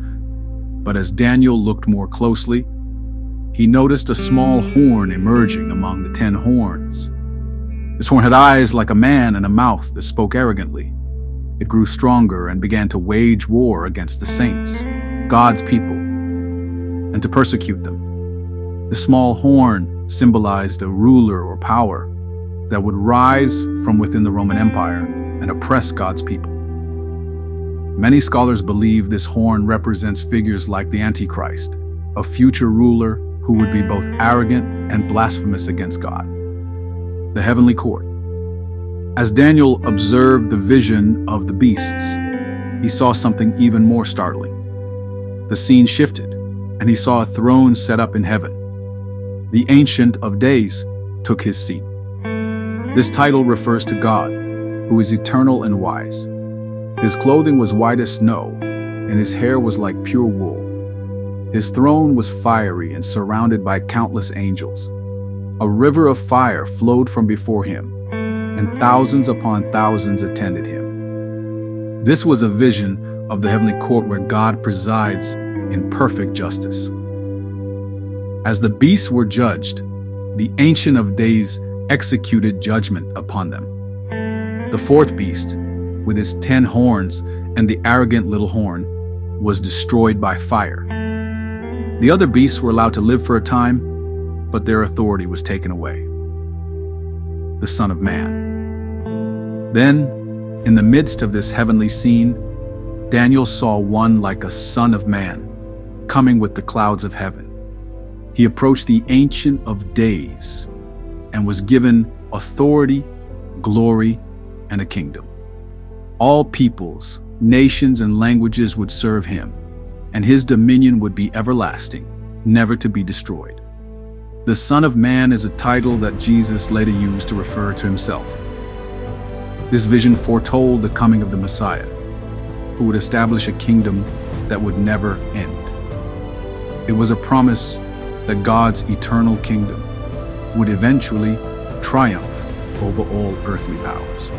Speaker 1: But as Daniel looked more closely, he noticed a small horn emerging among the 10 horns. This horn had eyes like a man and a mouth that spoke arrogantly. It grew stronger and began to wage war against the saints, God's people, and to persecute them. The small horn symbolized a ruler or power that would rise from within the Roman Empire and oppress God's people. Many scholars believe this horn represents figures like the Antichrist, a future ruler who would be both arrogant and blasphemous against God. The heavenly court. As Daniel observed the vision of the beasts, he saw something even more startling. The scene shifted, and he saw a throne set up in heaven. The Ancient of Days took his seat. This title refers to God, who is eternal and wise. His clothing was white as snow, and his hair was like pure wool. His throne was fiery and surrounded by countless angels. A river of fire flowed from before him, and thousands upon thousands attended him. This was a vision of the heavenly court where God presides in perfect justice. As the beasts were judged, the Ancient of Days executed judgment upon them. The fourth beast, with its 10 horns and the arrogant little horn, was destroyed by fire. The other beasts were allowed to live for a time, but their authority was taken away. The Son of Man. Then, in the midst of this heavenly scene, Daniel saw one like a son of man, coming with the clouds of heaven. He approached the Ancient of Days and was given authority, glory, and a kingdom. All peoples, nations, and languages would serve him, and his dominion would be everlasting, never to be destroyed. The Son of Man is a title that Jesus later used to refer to himself. This vision foretold the coming of the Messiah, who would establish a kingdom that would never end. It was a promise that God's eternal kingdom would eventually triumph over all earthly powers.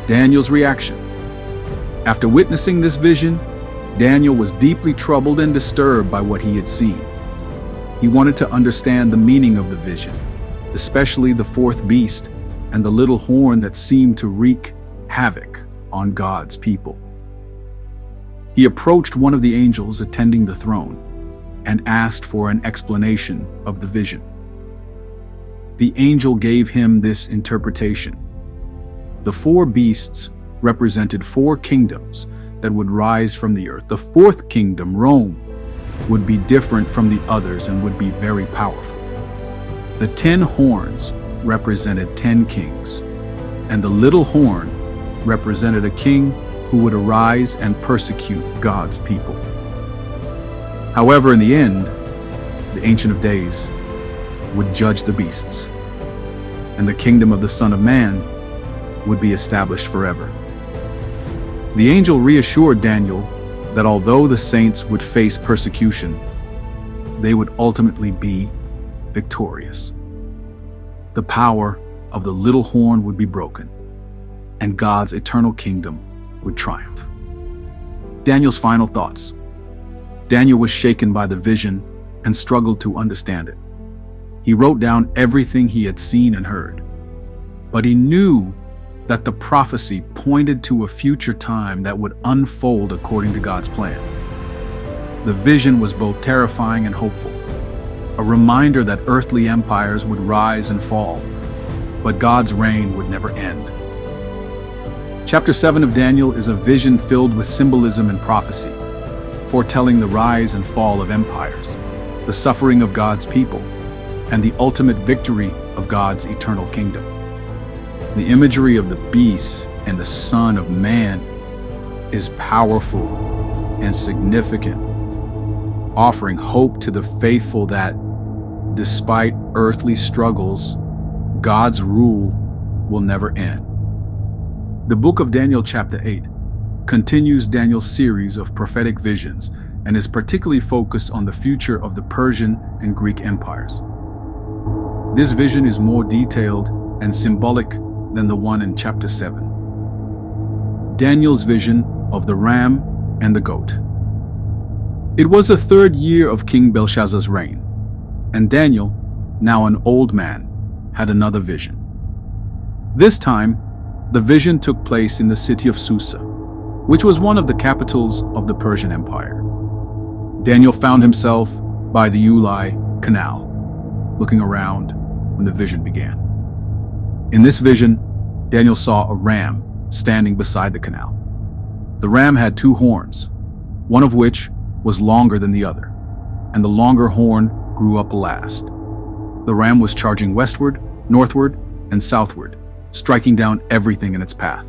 Speaker 1: Daniel's reaction. After witnessing this vision, Daniel was deeply troubled and disturbed by what he had seen. He wanted to understand the meaning of the vision, especially the fourth beast and the little horn that seemed to wreak havoc on God's people. He approached one of the angels attending the throne and asked for an explanation of the vision. The angel gave him this interpretation. The 4 beasts represented 4 kingdoms that would rise from the earth. The fourth kingdom, Rome, would be different from the others and would be very powerful. The 10 horns represented 10 kings, and the little horn represented a king who would arise and persecute God's people. However, in the end, the Ancient of Days would judge the beasts, and the kingdom of the Son of Man would be established forever. The angel reassured Daniel that although the saints would face persecution, they would ultimately be victorious. The power of the little horn would be broken, and God's eternal kingdom would triumph. Daniel's final thoughts. Daniel was shaken by the vision and struggled to understand it. He wrote down everything he had seen and heard, but he knew that the prophecy pointed to a future time that would unfold according to God's plan. The vision was both terrifying and hopeful, a reminder that earthly empires would rise and fall, but God's reign would never end. Chapter 7 of Daniel is a vision filled with symbolism and prophecy, foretelling the rise and fall of empires, the suffering of God's people, and the ultimate victory of God's eternal kingdom. The imagery of the beast and the Son of Man is powerful and significant, offering hope to the faithful that, despite earthly struggles, God's rule will never end. The book of Daniel chapter 8 continues Daniel's series of prophetic visions and is particularly focused on the future of the Persian and Greek empires. This vision is more detailed and symbolic than the one in chapter 7. Daniel's vision of the ram and the goat. It was the 3rd year of King Belshazzar's reign, and Daniel, now an old man, had another vision. This time, the vision took place in the city of Susa, which was one of the capitals of the Persian Empire. Daniel found himself by the Ulai Canal, looking around when the vision began. In this vision, Daniel saw a ram standing beside the canal. The ram had 2 horns, one of which was longer than the other, and the longer horn grew up last. The ram was charging westward, northward, and southward, striking down everything in its path.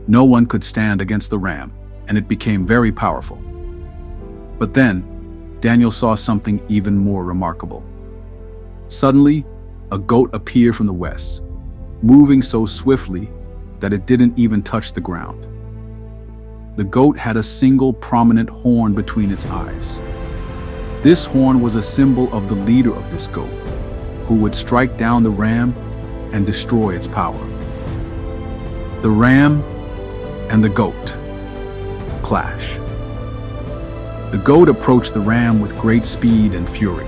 Speaker 1: No one could stand against the ram, and it became very powerful. But then, Daniel saw something even more remarkable. Suddenly, a goat appeared from the west, moving so swiftly that it didn't even touch the ground. The goat had a single prominent horn between its eyes. This horn was a symbol of the leader of this goat, who would strike down the ram and destroy its power. The ram and the goat clash. The goat approached the ram with great speed and fury.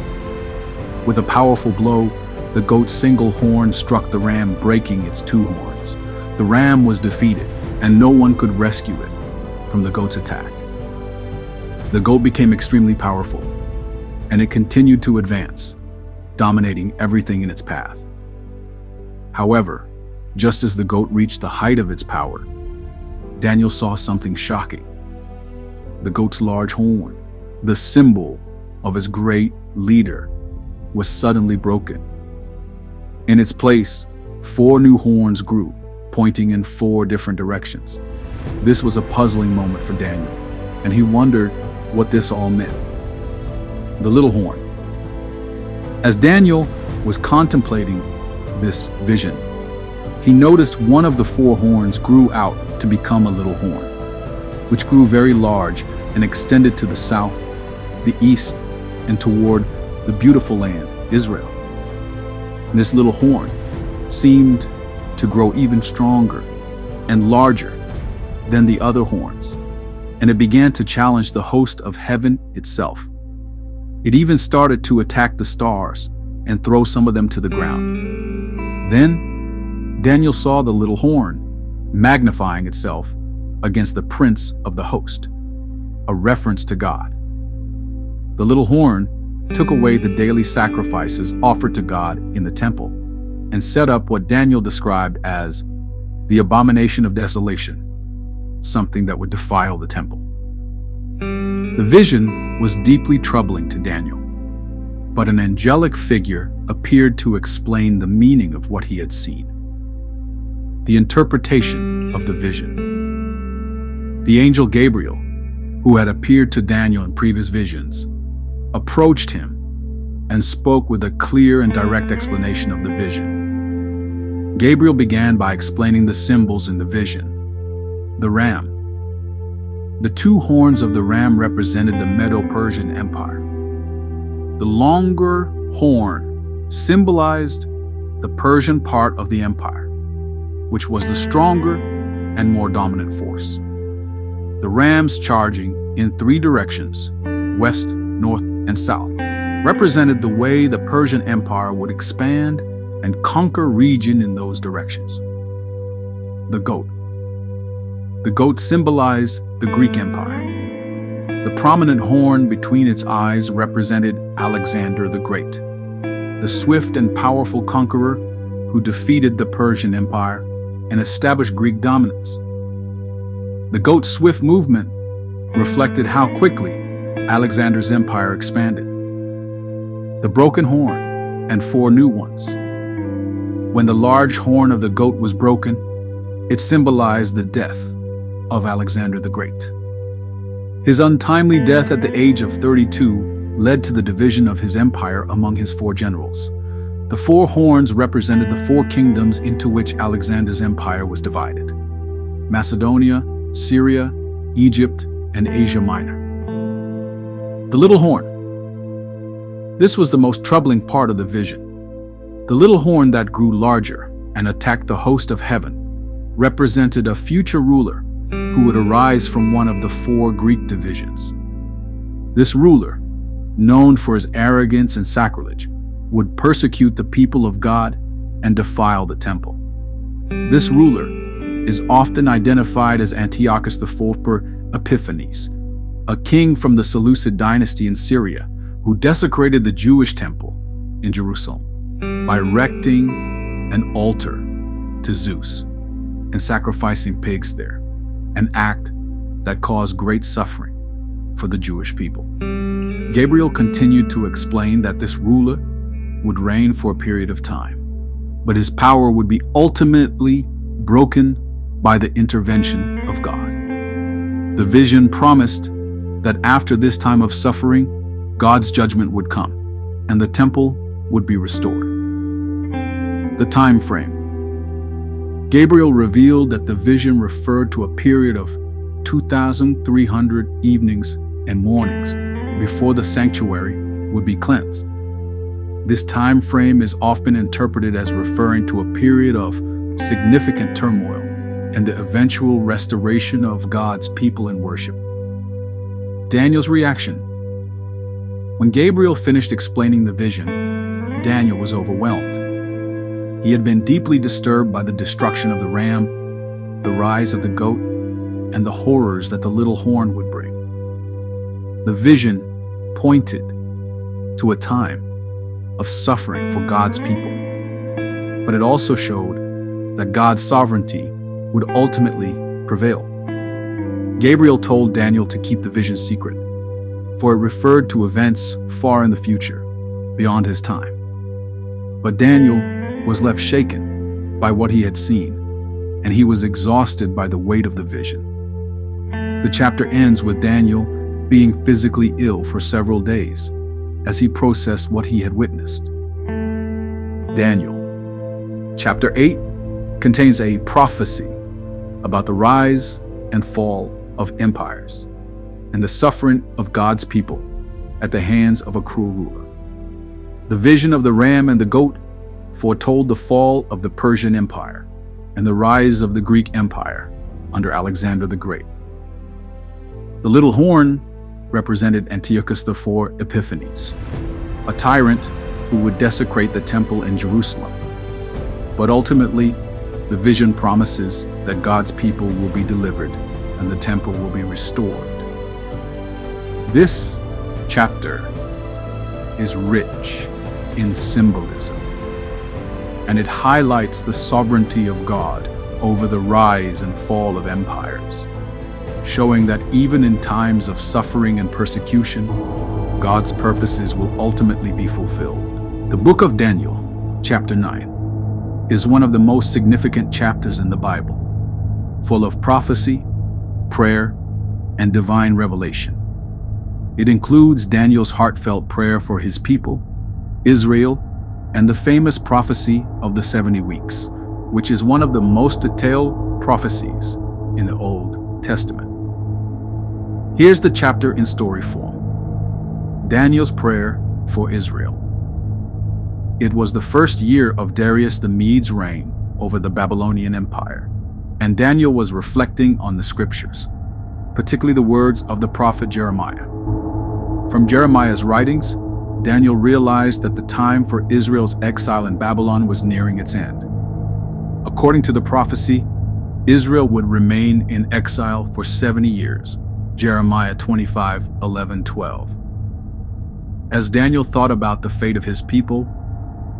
Speaker 1: With a powerful blow, the goat's single horn struck the ram, breaking its two horns. The ram was defeated, and no one could rescue it from the goat's attack. The goat became extremely powerful, and it continued to advance, dominating everything in its path. However, just as the goat reached the height of its power, Daniel saw something shocking. The goat's large horn, the symbol of his great leader, was suddenly broken. In its place, 4 new horns grew, pointing in 4 different directions. This was a puzzling moment for Daniel, and he wondered what this all meant. The little horn. As Daniel was contemplating this vision, he noticed one of the 4 horns grew out to become a little horn, which grew very large and extended to the south, the east, and toward the beautiful land, Israel. This little horn seemed to grow even stronger and larger than the other horns, and it began to challenge the host of heaven itself. It even started to attack the stars and throw some of them to the ground. Then Daniel saw the little horn magnifying itself against the prince of the host, a reference to God. The little horn took away the daily sacrifices offered to God in the temple and set up what Daniel described as the abomination of desolation, something that would defile the temple. The vision was deeply troubling to Daniel, but an angelic figure appeared to explain the meaning of what he had seen. The interpretation of the vision. The angel Gabriel, who had appeared to Daniel in previous visions, approached him and spoke with a clear and direct explanation of the vision. Gabriel began by explaining the symbols in the vision. The ram. The 2 horns of the ram represented the Medo-Persian Empire. The longer horn symbolized the Persian part of the empire, which was the stronger and more dominant force. The rams charging in 3 directions, west, north, and south, represented the way the Persian Empire would expand and conquer region in those directions. The goat. The goat symbolized the Greek Empire. The prominent horn between its eyes represented Alexander the Great, the swift and powerful conqueror who defeated the Persian Empire and established Greek dominance. The goat's swift movement reflected how quickly Alexander's empire expanded. The broken horn and 4 new ones. When the large horn of the goat was broken, it symbolized the death of Alexander the Great. His untimely death at the age of 32 led to the division of his empire among his 4 generals. The 4 horns represented the 4 kingdoms into which Alexander's empire was divided: Macedonia, Syria, Egypt, and Asia Minor. The little horn. This was the most troubling part of the vision. The little horn that grew larger and attacked the host of heaven represented a future ruler who would arise from one of the 4 Greek divisions. This ruler, known for his arrogance and sacrilege, would persecute the people of God and defile the temple. This ruler is often identified as Antiochus IV Epiphanes, a king from the Seleucid dynasty in Syria who desecrated the Jewish temple in Jerusalem by erecting an altar to Zeus and sacrificing pigs there, an act that caused great suffering for the Jewish people. Gabriel continued to explain that this ruler would reign for a period of time, but his power would be ultimately broken by the intervention of God. The vision promised that after this time of suffering, God's judgment would come, and the temple would be restored. The time frame. Gabriel revealed that the vision referred to a period of 2,300 evenings and mornings before the sanctuary would be cleansed. This time frame is often interpreted as referring to a period of significant turmoil and the eventual restoration of God's people in worship. Daniel's reaction. When Gabriel finished explaining the vision, Daniel was overwhelmed. He had been deeply disturbed by the destruction of the ram, the rise of the goat, and the horrors that the little horn would bring. The vision pointed to a time of suffering for God's people, but it also showed that God's sovereignty would ultimately prevail. Gabriel told Daniel to keep the vision secret, for it referred to events far in the future, beyond his time. But Daniel was left shaken by what he had seen, and he was exhausted by the weight of the vision. The chapter ends with Daniel being physically ill for several days as he processed what he had witnessed. Daniel. Chapter 8 contains a prophecy about the rise and fall of empires and the suffering of God's people at the hands of a cruel ruler. The vision of the ram and the goat foretold the fall of the Persian Empire and the rise of the Greek Empire under Alexander the Great. The little horn represented Antiochus IV Epiphanes, a tyrant who would desecrate the temple in Jerusalem. But ultimately, the vision promises that God's people will be delivered and the temple will be restored. This chapter is rich in symbolism, and it highlights the sovereignty of God over the rise and fall of empires, showing that even in times of suffering and persecution, God's purposes will ultimately be fulfilled. The book of Daniel, chapter 9, is one of the most significant chapters in the Bible, full of prophecy, prayer, and divine revelation. It includes Daniel's heartfelt prayer for his people, Israel, and the famous prophecy of the 70 weeks, which is one of the most detailed prophecies in the Old Testament. Here's the chapter in story form. Daniel's prayer for Israel. It was the first year of Darius the Mede's reign over the Babylonian Empire, and Daniel was reflecting on the scriptures, particularly the words of the prophet Jeremiah. From Jeremiah's writings, Daniel realized that the time for Israel's exile in Babylon was nearing its end. According to the prophecy, Israel would remain in exile for 70 years. Jeremiah 25:11-12. As Daniel thought about the fate of his people,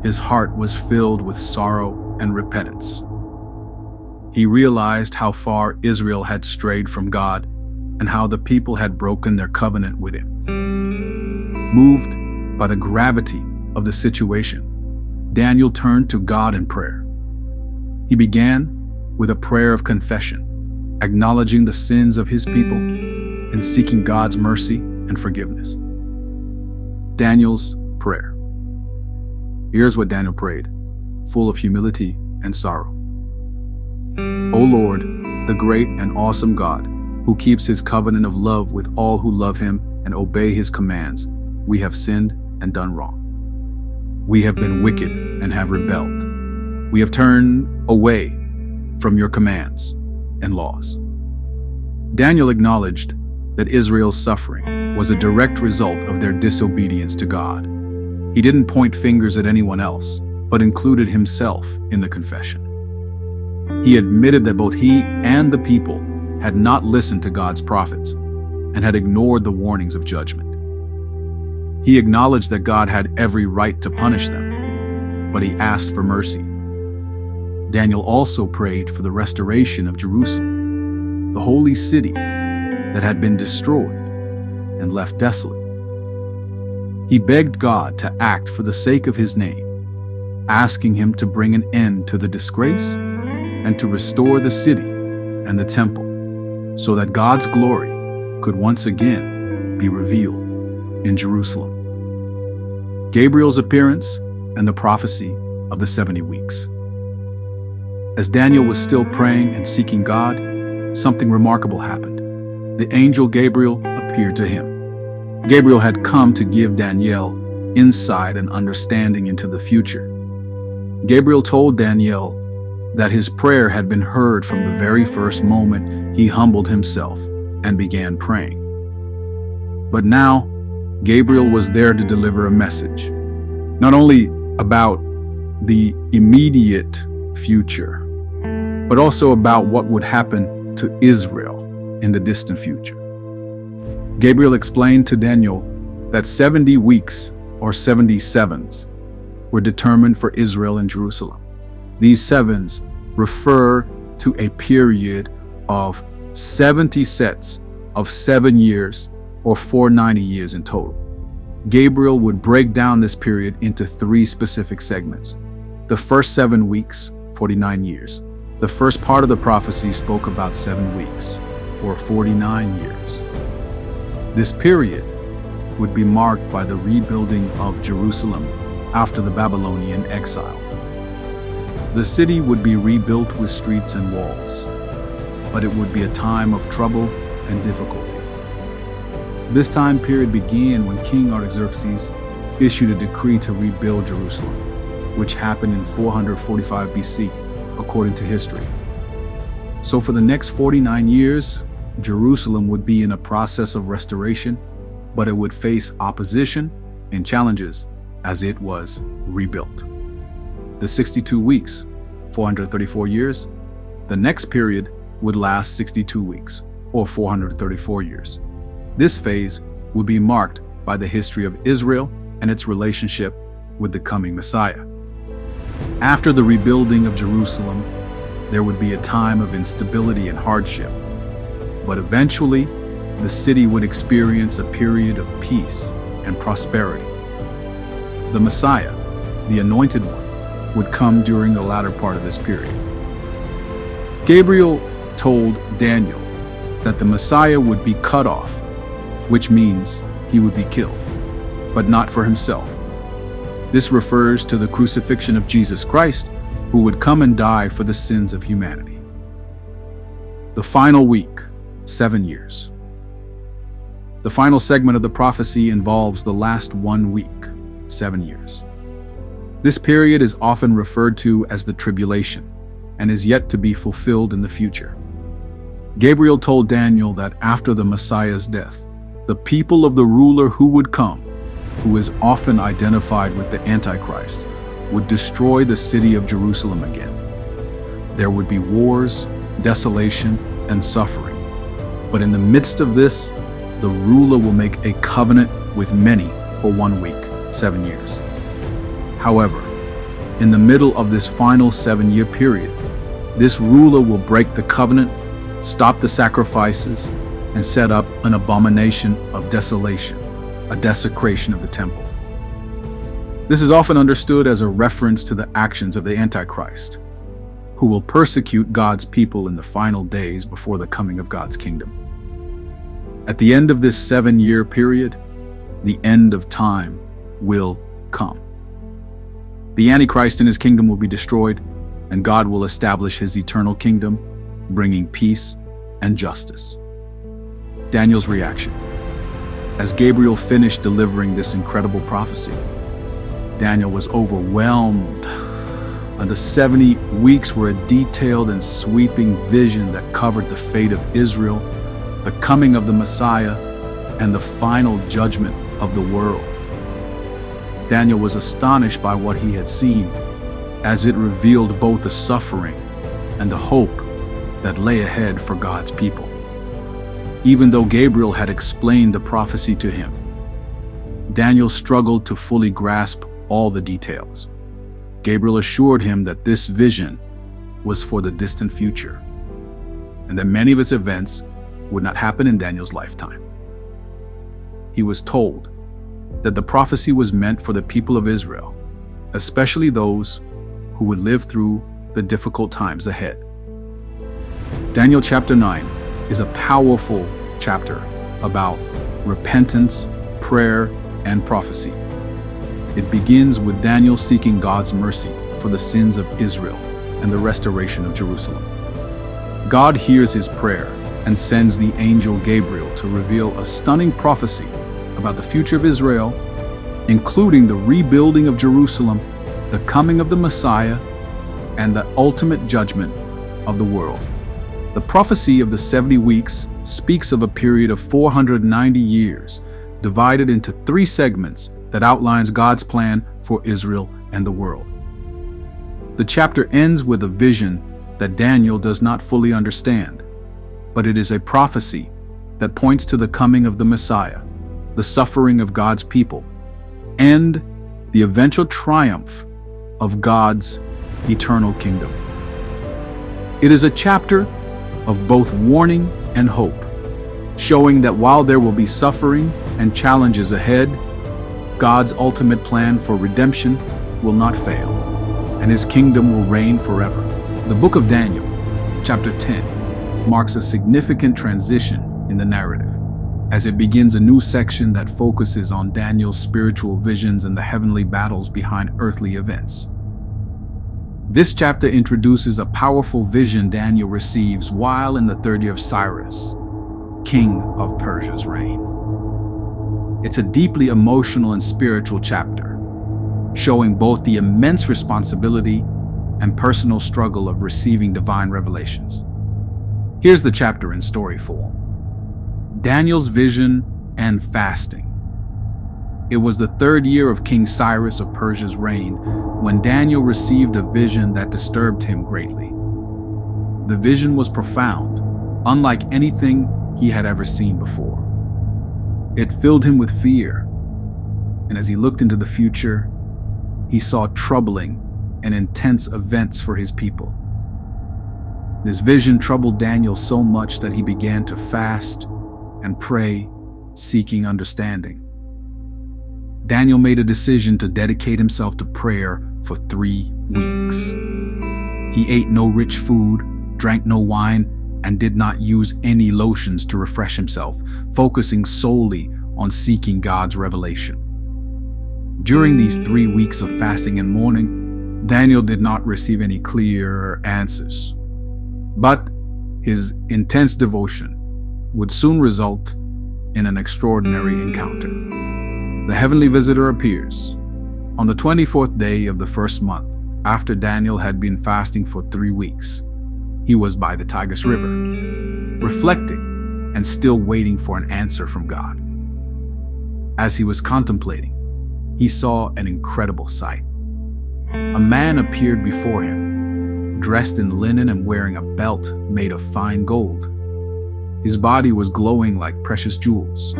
Speaker 1: his heart was filled with sorrow and repentance. He realized how far Israel had strayed from God and how the people had broken their covenant with him. Moved by the gravity of the situation, Daniel turned to God in prayer. He began with a prayer of confession, acknowledging the sins of his people and seeking God's mercy and forgiveness. Daniel's prayer. Here's what Daniel prayed, full of humility and sorrow. O Lord, the great and awesome God, who keeps his covenant of love with all who love him and obey his commands, we have sinned and done wrong. We have been wicked and have rebelled. We have turned away from your commands and laws. Daniel acknowledged that Israel's suffering was a direct result of their disobedience to God. He didn't point fingers at anyone else, but included himself in the confession. He admitted that both he and the people had not listened to God's prophets and had ignored the warnings of judgment. He acknowledged that God had every right to punish them, but he asked for mercy. Daniel also prayed for the restoration of Jerusalem, the holy city that had been destroyed and left desolate. He begged God to act for the sake of his name, asking him to bring an end to the disgrace and to restore the city and the temple so that God's glory could once again be revealed in Jerusalem. Gabriel's appearance and the prophecy of the 70 weeks. As Daniel was still praying and seeking God, something remarkable happened. The angel Gabriel appeared to him. Gabriel had come to give Daniel insight and understanding into the future. Gabriel told Daniel that his prayer had been heard from the very first moment he humbled himself and began praying. But now, Gabriel was there to deliver a message, not only about the immediate future, but also about what would happen to Israel in the distant future. Gabriel explained to Daniel that 70 weeks or 70 sevens were determined for Israel and Jerusalem. These sevens refer to a period of 70 sets of 7 years or 490 years in total. Gabriel would break down this period into 3 specific segments. The first 7 weeks, 49 years. The first part of the prophecy spoke about 7 weeks, or 49 years. This period would be marked by the rebuilding of Jerusalem after the Babylonian exile. The city would be rebuilt with streets and walls, but it would be a time of trouble and difficulty. This time period began when King Artaxerxes issued a decree to rebuild Jerusalem, which happened in 445 BC, according to history. So for the next 49 years, Jerusalem would be in a process of restoration, but it would face opposition and challenges as it was rebuilt. The 62 weeks, 434 years, the next period would last 62 weeks, or 434 years. This phase would be marked by the history of Israel and its relationship with the coming Messiah. After the rebuilding of Jerusalem, there would be a time of instability and hardship, but eventually, the city would experience a period of peace and prosperity. The Messiah, the Anointed One, would come during the latter part of this period. Gabriel told Daniel that the Messiah would be cut off, which means he would be killed, but not for himself. This refers to the crucifixion of Jesus Christ, who would come and die for the sins of humanity. The final week, 7 years. The final segment of the prophecy involves the last 1 week, 7 years. This period is often referred to as the tribulation and is yet to be fulfilled in the future. Gabriel told Daniel that after the Messiah's death, the people of the ruler who would come, who is often identified with the Antichrist, would destroy the city of Jerusalem again. There would be wars, desolation, and suffering. But in the midst of this, the ruler will make a covenant with many for 1 week, 7 years. However, in the middle of this final 7-year period, this ruler will break the covenant, stop the sacrifices, and set up an abomination of desolation, a desecration of the temple. This is often understood as a reference to the actions of the Antichrist, who will persecute God's people in the final days before the coming of God's kingdom. At the end of this 7-year period, the end of time will come. The Antichrist and his kingdom will be destroyed, and God will establish his eternal kingdom, bringing peace and justice. Daniel's reaction. As Gabriel finished delivering this incredible prophecy, Daniel was overwhelmed. And the 70 weeks were a detailed and sweeping vision that covered the fate of Israel, the coming of the Messiah, and the final judgment of the world. Daniel was astonished by what he had seen, as it revealed both the suffering and the hope that lay ahead for God's people. Even though Gabriel had explained the prophecy to him, Daniel struggled to fully grasp all the details. Gabriel assured him that this vision was for the distant future, and that many of its events would not happen in Daniel's lifetime. He was told that the prophecy was meant for the people of Israel, especially those who would live through the difficult times ahead. Daniel chapter 9 is a powerful chapter about repentance, prayer, and prophecy. It begins with Daniel seeking God's mercy for the sins of Israel and the restoration of Jerusalem. God hears his prayer and sends the angel Gabriel to reveal a stunning prophecy about the future of Israel, including the rebuilding of Jerusalem, the coming of the Messiah, and the ultimate judgment of the world. The prophecy of the 70 weeks speaks of a period of 490 years, divided into 3 segments that outlines God's plan for Israel and the world. The chapter ends with a vision that Daniel does not fully understand, but it is a prophecy that points to the coming of the Messiah, the suffering of God's people, and the eventual triumph of God's eternal kingdom. It is a chapter of both warning and hope, showing that while there will be suffering and challenges ahead, God's ultimate plan for redemption will not fail, and his kingdom will reign forever. The book of Daniel, chapter 10, marks a significant transition in the narrative, as it begins a new section that focuses on Daniel's spiritual visions and the heavenly battles behind earthly events. This chapter introduces a powerful vision Daniel receives while in the 3rd year of Cyrus, king of Persia's reign. It's a deeply emotional and spiritual chapter, showing both the immense responsibility and personal struggle of receiving divine revelations. Here's the chapter in story form. Daniel's vision and fasting. It was the 3rd year of King Cyrus of Persia's reign when Daniel received a vision that disturbed him greatly. The vision was profound, unlike anything he had ever seen before. It filled him with fear, and as he looked into the future, he saw troubling and intense events for his people. This vision troubled Daniel so much that he began to fast and pray, seeking understanding. Daniel made a decision to dedicate himself to prayer for 3 weeks. He ate no rich food, drank no wine, and did not use any lotions to refresh himself, focusing solely on seeking God's revelation. During these 3 weeks of fasting and mourning, Daniel did not receive any clear answers. But his intense devotion would soon result in an extraordinary encounter. The heavenly visitor appears on the 24th day of the 1st month after Daniel had been fasting for 3 weeks. He was by the Tigris River, reflecting and still waiting for an answer from God. As he was contemplating, he saw an incredible sight. A man appeared before him, dressed in linen and wearing a belt made of fine gold. His body was glowing like precious jewels.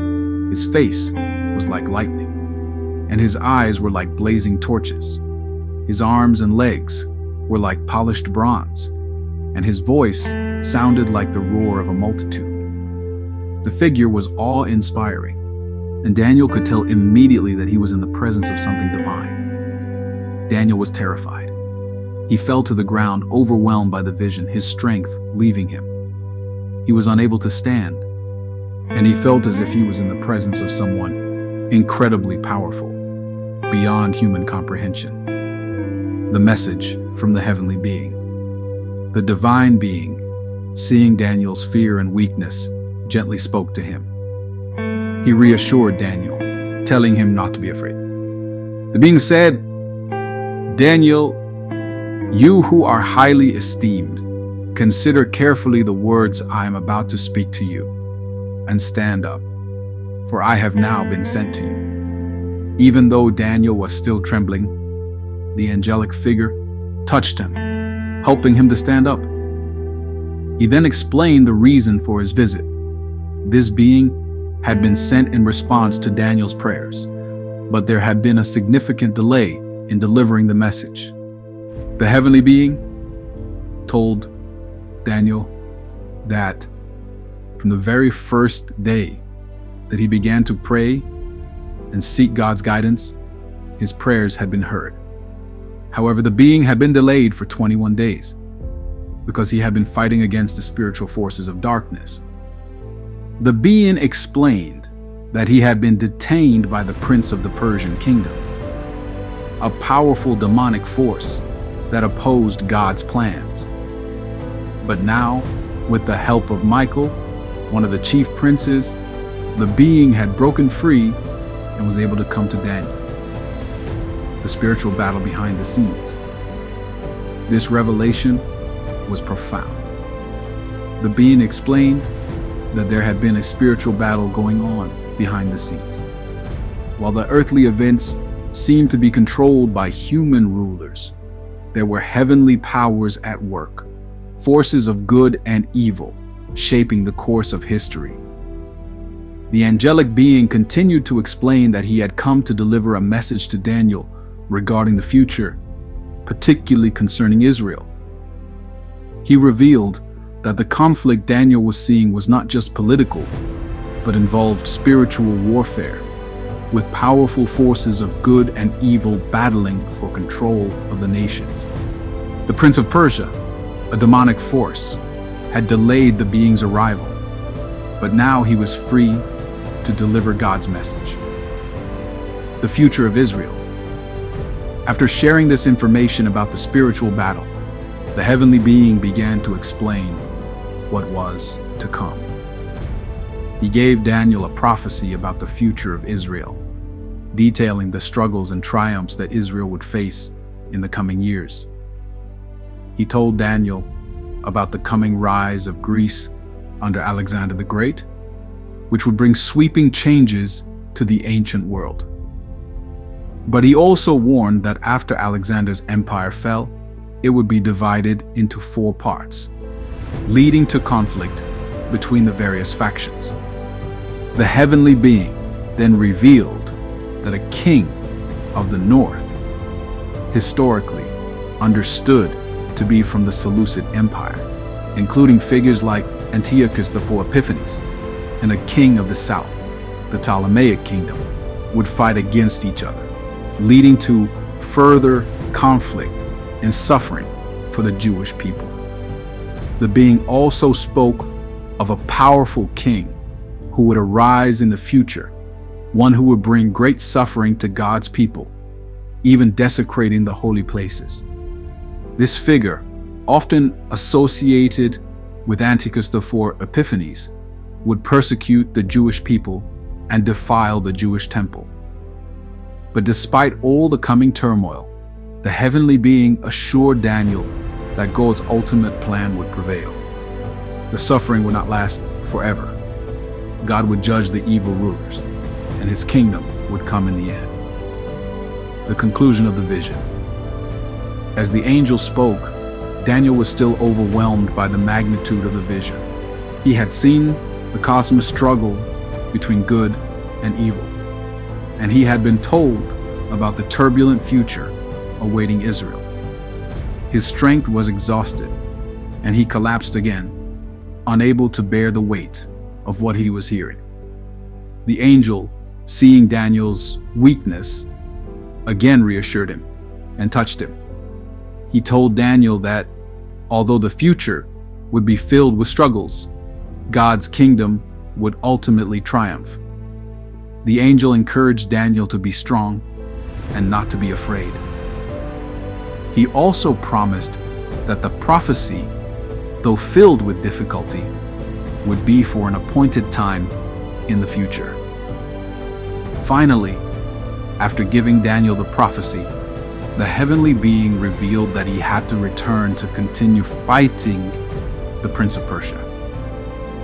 Speaker 1: His face was like lightning, and his eyes were like blazing torches. His arms and legs were like polished bronze, and his voice sounded like the roar of a multitude. The figure was awe-inspiring, and Daniel could tell immediately that he was in the presence of something divine. Daniel was terrified. He fell to the ground, overwhelmed by the vision, his strength leaving him. He was unable to stand, and he felt as if he was in the presence of someone incredibly powerful, beyond human comprehension. The message from the heavenly being. The divine being, seeing Daniel's fear and weakness, gently spoke to him. He reassured Daniel, telling him not to be afraid. The being said, "Daniel, you who are highly esteemed, consider carefully the words I am about to speak to you, and stand up, for I have now been sent to you." Even though Daniel was still trembling, the angelic figure touched him, helping him to stand up. He then explained the reason for his visit. This being had been sent in response to Daniel's prayers, but there had been a significant delay in delivering the message. The heavenly being told Daniel that from the very first day that he began to pray and seek God's guidance, his prayers had been heard. However, the being had been delayed for 21 days because he had been fighting against the spiritual forces of darkness. The being explained that he had been detained by the prince of the Persian kingdom, a powerful demonic force that opposed God's plans. But now, with the help of Michael, one of the chief princes, the being had broken free and was able to come to Daniel. The spiritual battle behind the scenes. This revelation was profound. The being explained that there had been a spiritual battle going on behind the scenes. While the earthly events seemed to be controlled by human rulers, there were heavenly powers at work, forces of good and evil, shaping the course of history. The angelic being continued to explain that he had come to deliver a message to Daniel regarding the future, particularly concerning Israel. He revealed that the conflict Daniel was seeing was not just political, but involved spiritual warfare, with powerful forces of good and evil battling for control of the nations. The Prince of Persia, a demonic force, had delayed the being's arrival, but now he was free to deliver God's message. The future of Israel. After sharing this information about the spiritual battle, the heavenly being began to explain what was to come. He gave Daniel a prophecy about the future of Israel, detailing the struggles and triumphs that Israel would face in the coming years. He told Daniel about the coming rise of Greece under Alexander the Great, which would bring sweeping changes to the ancient world. But he also warned that after Alexander's empire fell, it would be divided into 4 parts, leading to conflict between the various factions. The heavenly being then revealed that a king of the north, historically understood to be from the Seleucid Empire, including figures like Antiochus IV Epiphanes, and a king of the south, the Ptolemaic kingdom, would fight against each other, leading to further conflict and suffering for the Jewish people. The being also spoke of a powerful king who would arise in the future, one who would bring great suffering to God's people, even desecrating the holy places. This figure, often associated with Antiochus IV Epiphanes, would persecute the Jewish people and defile the Jewish temple. But despite all the coming turmoil, the heavenly being assured Daniel that God's ultimate plan would prevail. The suffering would not last forever. God would judge the evil rulers, and his kingdom would come in the end. The conclusion of the vision. As the angel spoke, Daniel was still overwhelmed by the magnitude of the vision. He had seen the cosmic struggle between good and evil, and he had been told about the turbulent future awaiting Israel. His strength was exhausted, and he collapsed again, unable to bear the weight of what he was hearing. The angel, seeing Daniel's weakness, again reassured him and touched him. He told Daniel that although the future would be filled with struggles, God's kingdom would ultimately triumph. The angel encouraged Daniel to be strong and not to be afraid. He also promised that the prophecy, though filled with difficulty, would be for an appointed time in the future. Finally, after giving Daniel the prophecy, the heavenly being revealed that he had to return to continue fighting the Prince of Persia,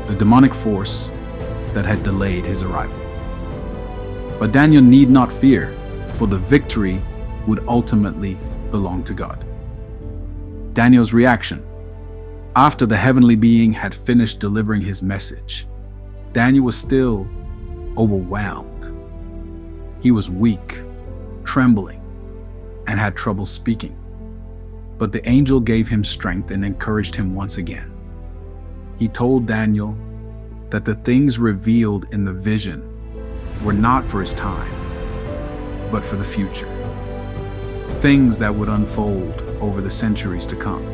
Speaker 1: the demonic force that had delayed his arrival. But Daniel need not fear, for the victory would ultimately belong to God. Daniel's reaction. After the heavenly being had finished delivering his message, Daniel was still overwhelmed. He was weak, trembling, and had trouble speaking. But the angel gave him strength and encouraged him once again. He told Daniel that the things revealed in the vision were not for his time, but for the future. Things that would unfold over the centuries to come.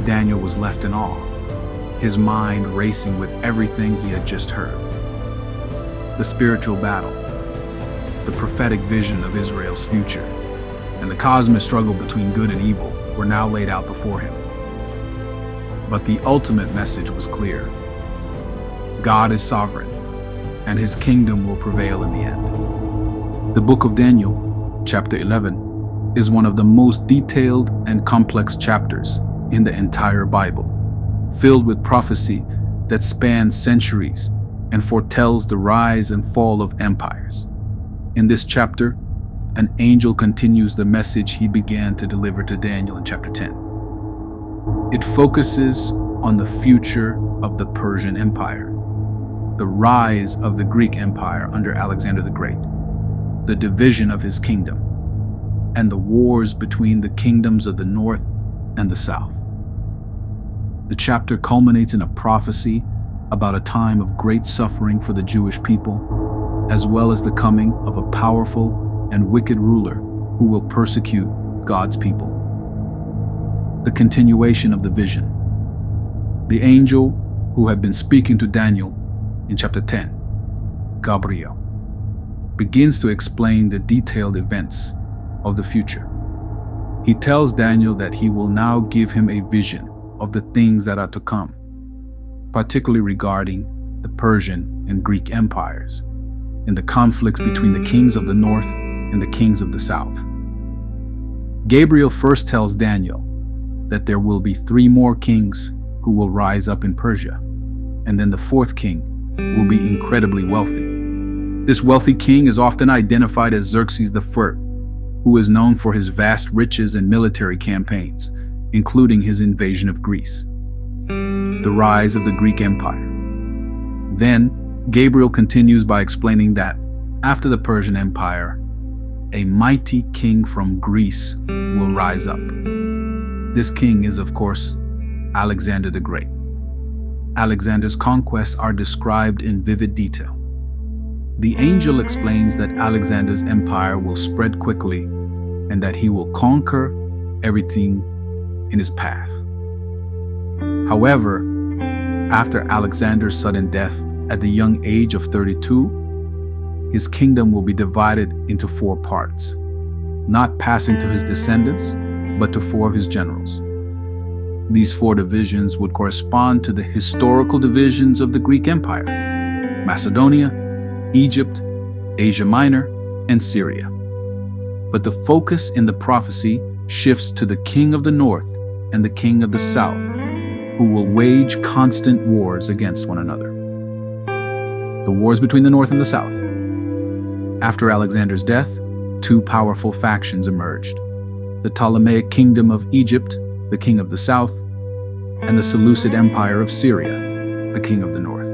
Speaker 1: Daniel was left in awe, his mind racing with everything he had just heard. The spiritual battle, the prophetic vision of Israel's future, and the cosmic struggle between good and evil were now laid out before him. But the ultimate message was clear. God is sovereign, and his kingdom will prevail in the end. The book of Daniel, chapter 11, is one of the most detailed and complex chapters in the entire Bible, filled with prophecy that spans centuries and foretells the rise and fall of empires. In this chapter, an angel continues the message he began to deliver to Daniel in chapter 10. It focuses on the future of the Persian Empire, the rise of the Greek Empire under Alexander the Great, the division of his kingdom, and the wars between the kingdoms of the north and the south. The chapter culminates in a prophecy about a time of great suffering for the Jewish people, as well as the coming of a powerful and wicked ruler who will persecute God's people. The continuation of the vision. The angel who had been speaking to Daniel in chapter 10, Gabriel, begins to explain the detailed events of the future. He tells Daniel that he will now give him a vision of the things that are to come, particularly regarding the Persian and Greek empires and the conflicts between the kings of the north and the kings of the south. Gabriel first tells Daniel that there will be 3 more kings who will rise up in Persia, and then the 4th king will be incredibly wealthy. This wealthy king is often identified as Xerxes I, who is known for his vast riches and military campaigns, including his invasion of Greece. The rise of the Greek Empire. Then, Gabriel continues by explaining that, after the Persian Empire, a mighty king from Greece will rise up. This king is, of course, Alexander the Great. Alexander's conquests are described in vivid detail. The angel explains that Alexander's empire will spread quickly and that he will conquer everything in his path. However, after Alexander's sudden death at the young age of 32, his kingdom will be divided into 4 parts, not passing to his descendants, but to 4 of his generals. These 4 divisions would correspond to the historical divisions of the Greek Empire: Macedonia, Egypt, Asia Minor, and Syria. But the focus in the prophecy shifts to the king of the north and the king of the south, who will wage constant wars against one another. The wars between the north and the south. After Alexander's death, 2 powerful factions emerged: the Ptolemaic kingdom of Egypt, the king of the south, and the Seleucid Empire of Syria, the king of the north.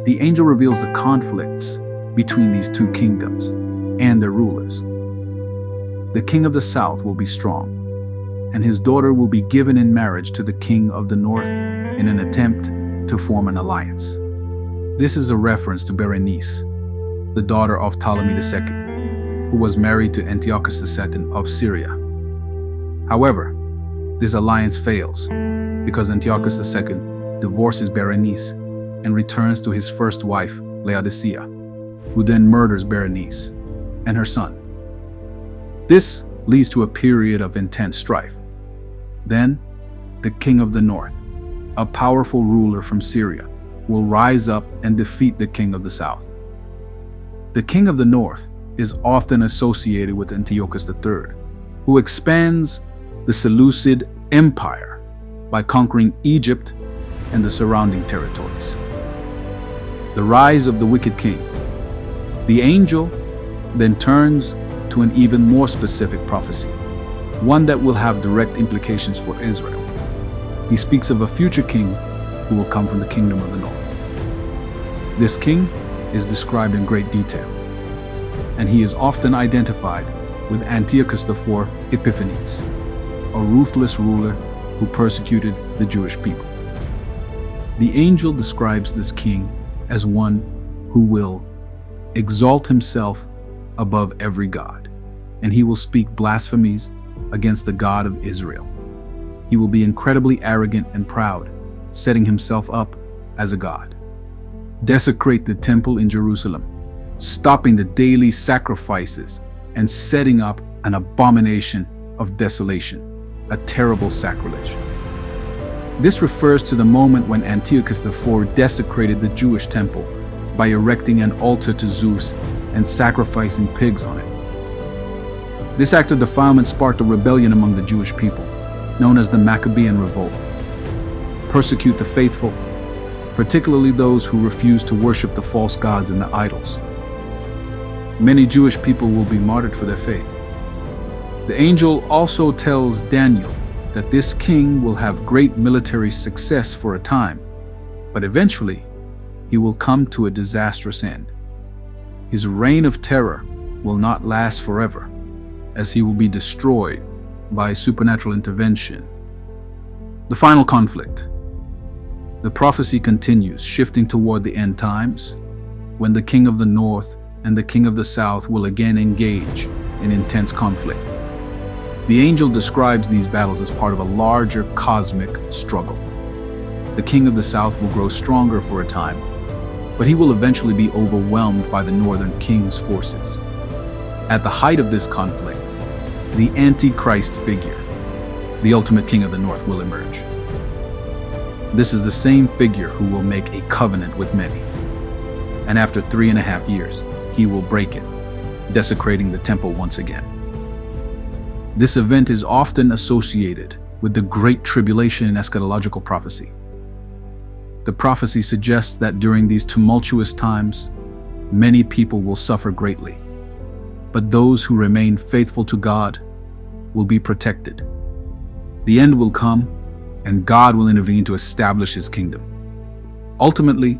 Speaker 1: The angel reveals the conflicts between these 2 kingdoms and their rulers. The king of the south will be strong, and his daughter will be given in marriage to the king of the north in an attempt to form an alliance. This is a reference to Berenice, the daughter of Ptolemy II, who was married to Antiochus II of Syria. However, this alliance fails because Antiochus II divorces Berenice and returns to his first wife, Laodicea, who then murders Berenice and her son. This leads to a period of intense strife. Then, the king of the north, a powerful ruler from Syria, will rise up and defeat the king of the south. The king of the north is often associated with Antiochus III, who expands the Seleucid Empire by conquering Egypt and the surrounding territories. The rise of the wicked king. The angel then turns to an even more specific prophecy, one that will have direct implications for Israel. He speaks of a future king who will come from the kingdom of the north. This king is described in great detail, and he is often identified with Antiochus IV Epiphanes, a ruthless ruler who persecuted the Jewish people. The angel describes this king as one who will exalt himself above every god, and he will speak blasphemies against the God of Israel. He will be incredibly arrogant and proud, setting himself up as a god. Desecrate the temple in Jerusalem, stopping the daily sacrifices and setting up an abomination of desolation, a terrible sacrilege. This refers to the moment when Antiochus IV desecrated the Jewish temple by erecting an altar to Zeus and sacrificing pigs on it. This act of defilement sparked a rebellion among the Jewish people, known as the Maccabean Revolt. Persecute the faithful, particularly those who refuse to worship the false gods and the idols. Many Jewish people will be martyred for their faith. The angel also tells Daniel that this king will have great military success for a time, but eventually he will come to a disastrous end. His reign of terror will not last forever, as he will be destroyed by supernatural intervention. The final conflict. The prophecy continues, shifting toward the end times, when the king of the north and the king of the south will again engage in intense conflict. The angel describes these battles as part of a larger cosmic struggle. The king of the south will grow stronger for a time, but he will eventually be overwhelmed by the northern king's forces. At the height of this conflict, the Antichrist figure, the ultimate king of the north, will emerge. This is the same figure who will make a covenant with many, and after 3.5 years, he will break it, desecrating the temple once again. This event is often associated with the Great Tribulation in eschatological prophecy. The prophecy suggests that during these tumultuous times, many people will suffer greatly, but those who remain faithful to God will be protected. The end will come, and God will intervene to establish his kingdom. Ultimately,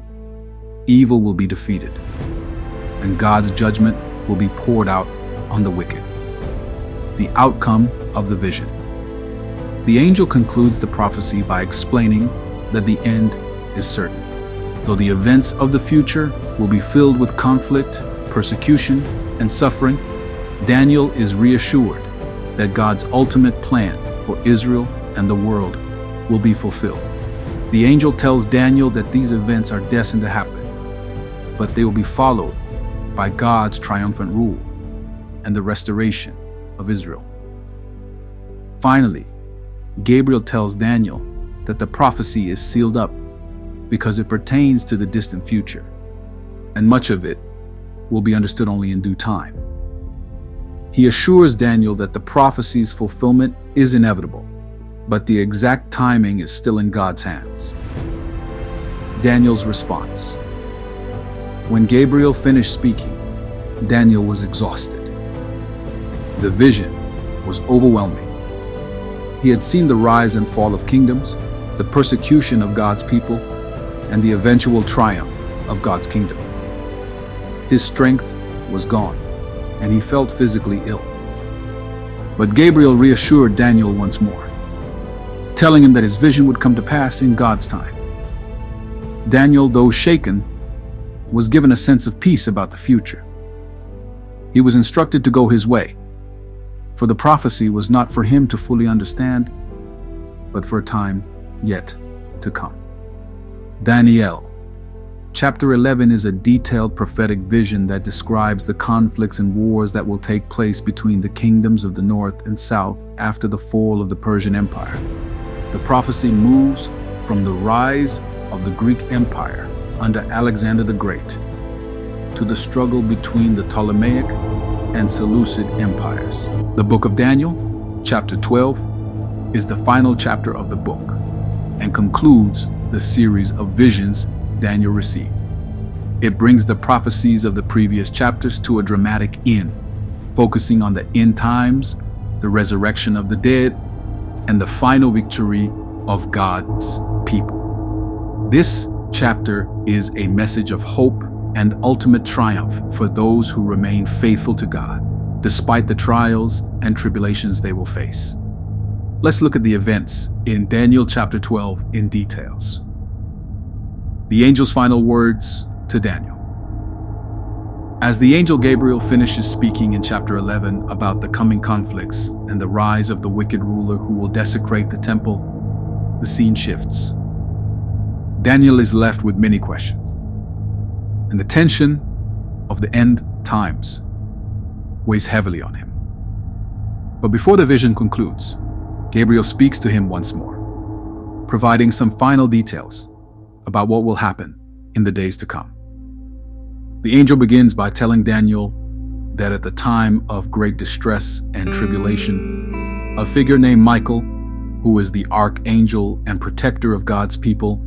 Speaker 1: evil will be defeated, and God's judgment will be poured out on the wicked. The outcome of the vision. The angel concludes the prophecy by explaining that the end is certain. Though the events of the future will be filled with conflict, persecution, and suffering, Daniel is reassured that God's ultimate plan for Israel and the world will be fulfilled. The angel tells Daniel that these events are destined to happen, but they will be followed by God's triumphant rule and the restoration of Israel. Finally, Gabriel tells Daniel that the prophecy is sealed up because it pertains to the distant future, and much of it will be understood only in due time. He assures Daniel that the prophecy's fulfillment is inevitable, but the exact timing is still in God's hands. Daniel's response. When Gabriel finished speaking, Daniel was exhausted. The vision was overwhelming. He had seen the rise and fall of kingdoms, the persecution of God's people, and the eventual triumph of God's kingdom. His strength was gone, and he felt physically ill. But Gabriel reassured Daniel once more, telling him that his vision would come to pass in God's time. Daniel, though shaken, was given a sense of peace about the future. He was instructed to go his way, for the prophecy was not for him to fully understand, but for a time yet to come. Daniel. Chapter 11 is a detailed prophetic vision that describes the conflicts and wars that will take place between the kingdoms of the north and south after the fall of the Persian Empire. The prophecy moves from the rise of the Greek Empire under Alexander the Great to the struggle between the Ptolemaic and Seleucid empires. The book of Daniel, chapter 12, is the final chapter of the book and concludes the series of visions Daniel received. It brings the prophecies of the previous chapters to a dramatic end, focusing on the end times, the resurrection of the dead, and the final victory of God's people. This chapter is a message of hope and ultimate triumph for those who remain faithful to God, despite the trials and tribulations they will face. Let's look at the events in Daniel chapter 12 in details. The angel's final words to Daniel. As the angel Gabriel finishes speaking in chapter 11 about the coming conflicts and the rise of the wicked ruler who will desecrate the temple, the scene shifts. Daniel is left with many questions, and the tension of the end times weighs heavily on him. But before the vision concludes, Gabriel speaks to him once more, providing some final details about what will happen in the days to come. The angel begins by telling Daniel that at the time of great distress and tribulation, a figure named Michael, who is the archangel and protector of God's people,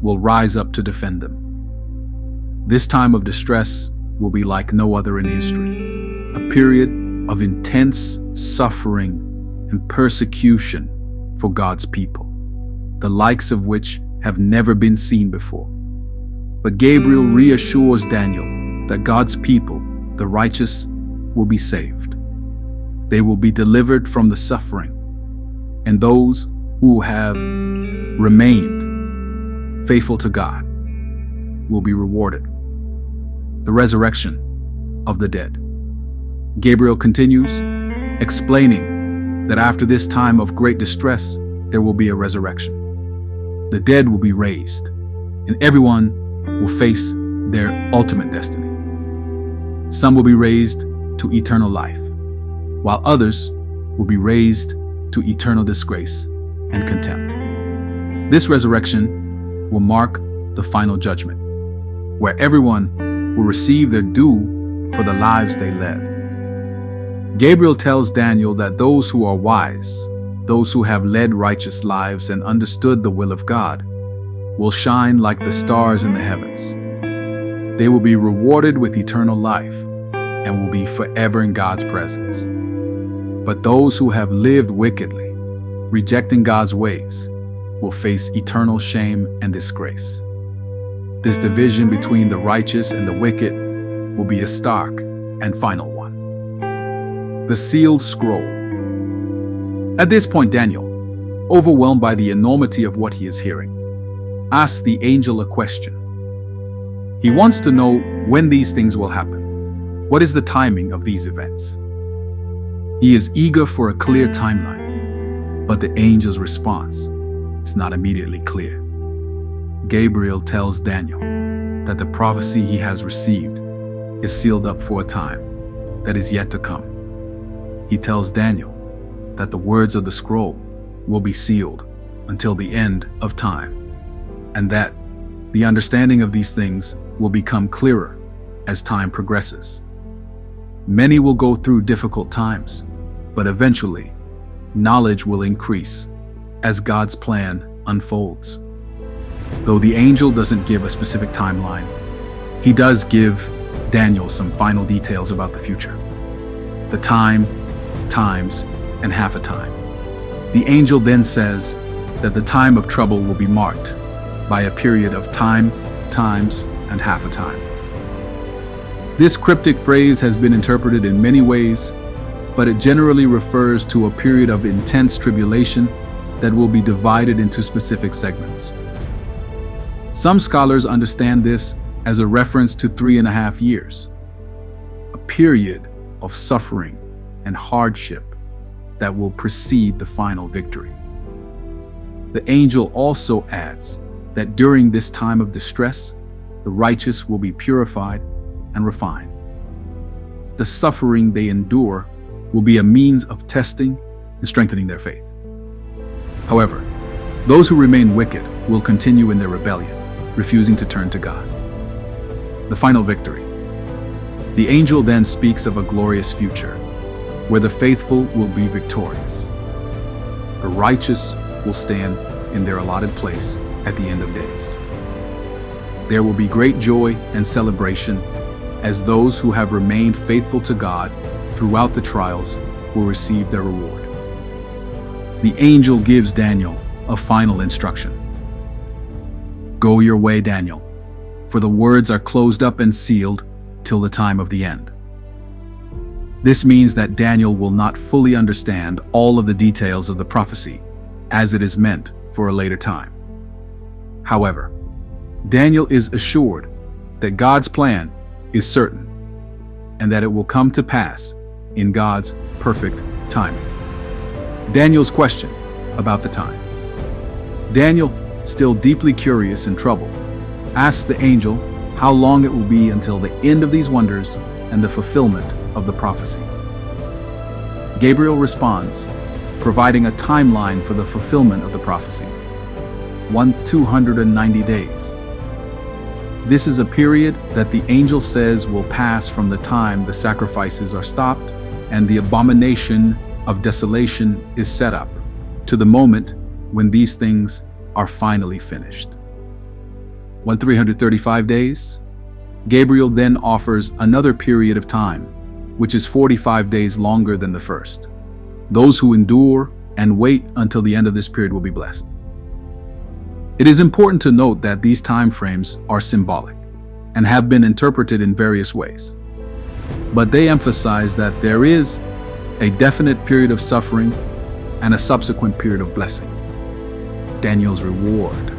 Speaker 1: will rise up to defend them. This time of distress will be like no other in history, a period of intense suffering and persecution for God's people, the likes of which have never been seen before. But Gabriel reassures Daniel that God's people, the righteous, will be saved. They will be delivered from the suffering, and those who have remained faithful to God will be rewarded. The resurrection of the dead. Gabriel continues, explaining that after this time of great distress, there will be a resurrection. The dead will be raised, and everyone will face their ultimate destiny. Some will be raised to eternal life, while others will be raised to eternal disgrace and contempt. This resurrection will mark the final judgment, where everyone will receive their due for the lives they led. Gabriel tells Daniel that those who are wise, those who have led righteous lives and understood the will of God, will shine like the stars in the heavens. They will be rewarded with eternal life and will be forever in God's presence. But those who have lived wickedly, rejecting God's ways, will face eternal shame and disgrace. This division between the righteous and the wicked will be a stark and final one. The sealed scroll. At this point, Daniel, overwhelmed by the enormity of what he is hearing, asks the angel a question. He wants to know when these things will happen. What is the timing of these events? He is eager for a clear timeline, but the angel's response is not immediately clear. Gabriel tells Daniel that the prophecy he has received is sealed up for a time that is yet to come. He tells Daniel that the words of the scroll will be sealed until the end of time, and that the understanding of these things will become clearer as time progresses. Many will go through difficult times, but eventually, knowledge will increase as God's plan unfolds. Though the angel doesn't give a specific timeline, he does give Daniel some final details about the future. The time, times, and half a time. The angel then says that the time of trouble will be marked by a period of time, times, and half a time. This cryptic phrase has been interpreted in many ways, but it generally refers to a period of intense tribulation that will be divided into specific segments. Some scholars understand this as a reference to 3.5 years, a period of suffering and hardship that will precede the final victory. The angel also adds that during this time of distress, the righteous will be purified and refined. The suffering they endure will be a means of testing and strengthening their faith. However, those who remain wicked will continue in their rebellion, refusing to turn to God. The final victory. The angel then speaks of a glorious future where the faithful will be victorious. The righteous will stand in their allotted place at the end of days. There will be great joy and celebration as those who have remained faithful to God throughout the trials will receive their reward. The angel gives Daniel a final instruction. Go your way, Daniel, for the words are closed up and sealed till the time of the end. This means that Daniel will not fully understand all of the details of the prophecy, as it is meant for a later time. However, Daniel is assured that God's plan is certain and that it will come to pass in God's perfect timing. Daniel's question about the time. Daniel, still deeply curious and troubled, asks the angel how long it will be until the end of these wonders and the fulfillment of the prophecy. Gabriel responds, providing a timeline for the fulfillment of the prophecy. 290 days. This is a period that the angel says will pass from the time the sacrifices are stopped and the abomination of desolation is set up to the moment when these things are finally finished. 335 days. Gabriel then offers another period of time, which is 45 days longer than the first. Those who endure and wait until the end of this period will be blessed. It is important to note that these time frames are symbolic and have been interpreted in various ways. But they emphasize that there is a definite period of suffering and a subsequent period of blessing. Daniel's reward.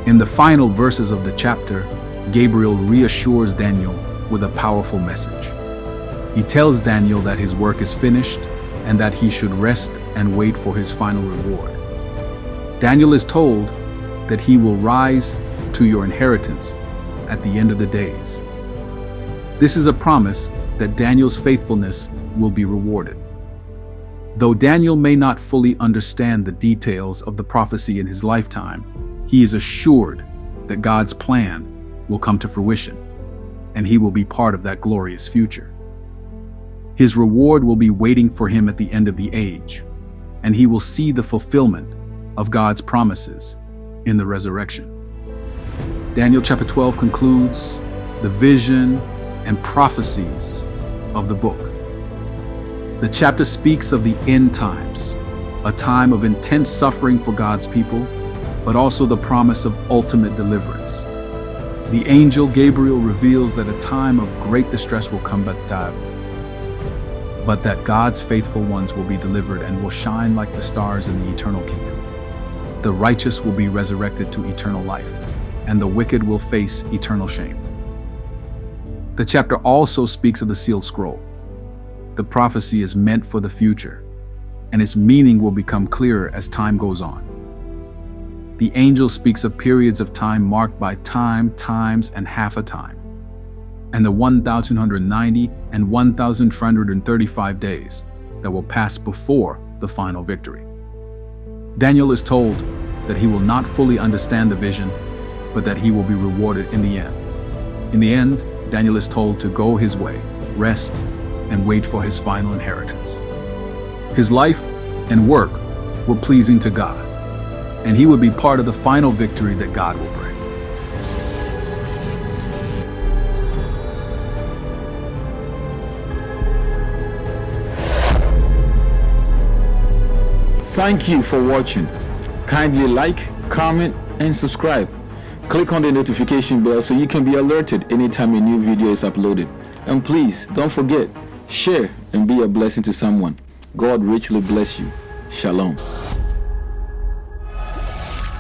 Speaker 1: In the final verses of the chapter, Gabriel reassures Daniel with a powerful message. He tells Daniel that his work is finished and that he should rest and wait for his final reward. Daniel is told that he will rise to your inheritance at the end of the days. This is a promise that Daniel's faithfulness will be rewarded. Though Daniel may not fully understand the details of the prophecy in his lifetime, he is assured that God's plan will come to fruition, and he will be part of that glorious future. His reward will be waiting for him at the end of the age, and he will see the fulfillment of God's promises in the resurrection. Daniel chapter 12 concludes the vision and prophecies of the book. The chapter speaks of the end times, a time of intense suffering for God's people, but also the promise of ultimate deliverance. The angel Gabriel reveals that a time of great distress will come, but that God's faithful ones will be delivered and will shine like the stars in the eternal kingdom. The righteous will be resurrected to eternal life, and the wicked will face eternal shame. The chapter also speaks of the sealed scroll. The prophecy is meant for the future, and its meaning will become clearer as time goes on. The angel speaks of periods of time marked by time, times, and half a time, and the 1,290 and 1,335 days that will pass before the final victory. Daniel is told that he will not fully understand the vision, but that he will be rewarded in the end. In the end, Daniel is told to go his way, rest, and wait for his final inheritance. His life and work were pleasing to God, and he would be part of the final victory that God will bring.
Speaker 2: Thank you for watching. Kindly like, comment, and subscribe. Click on the notification bell so you can be alerted anytime a new video is uploaded. And please don't forget, share and be a blessing to someone. God richly bless you. Shalom.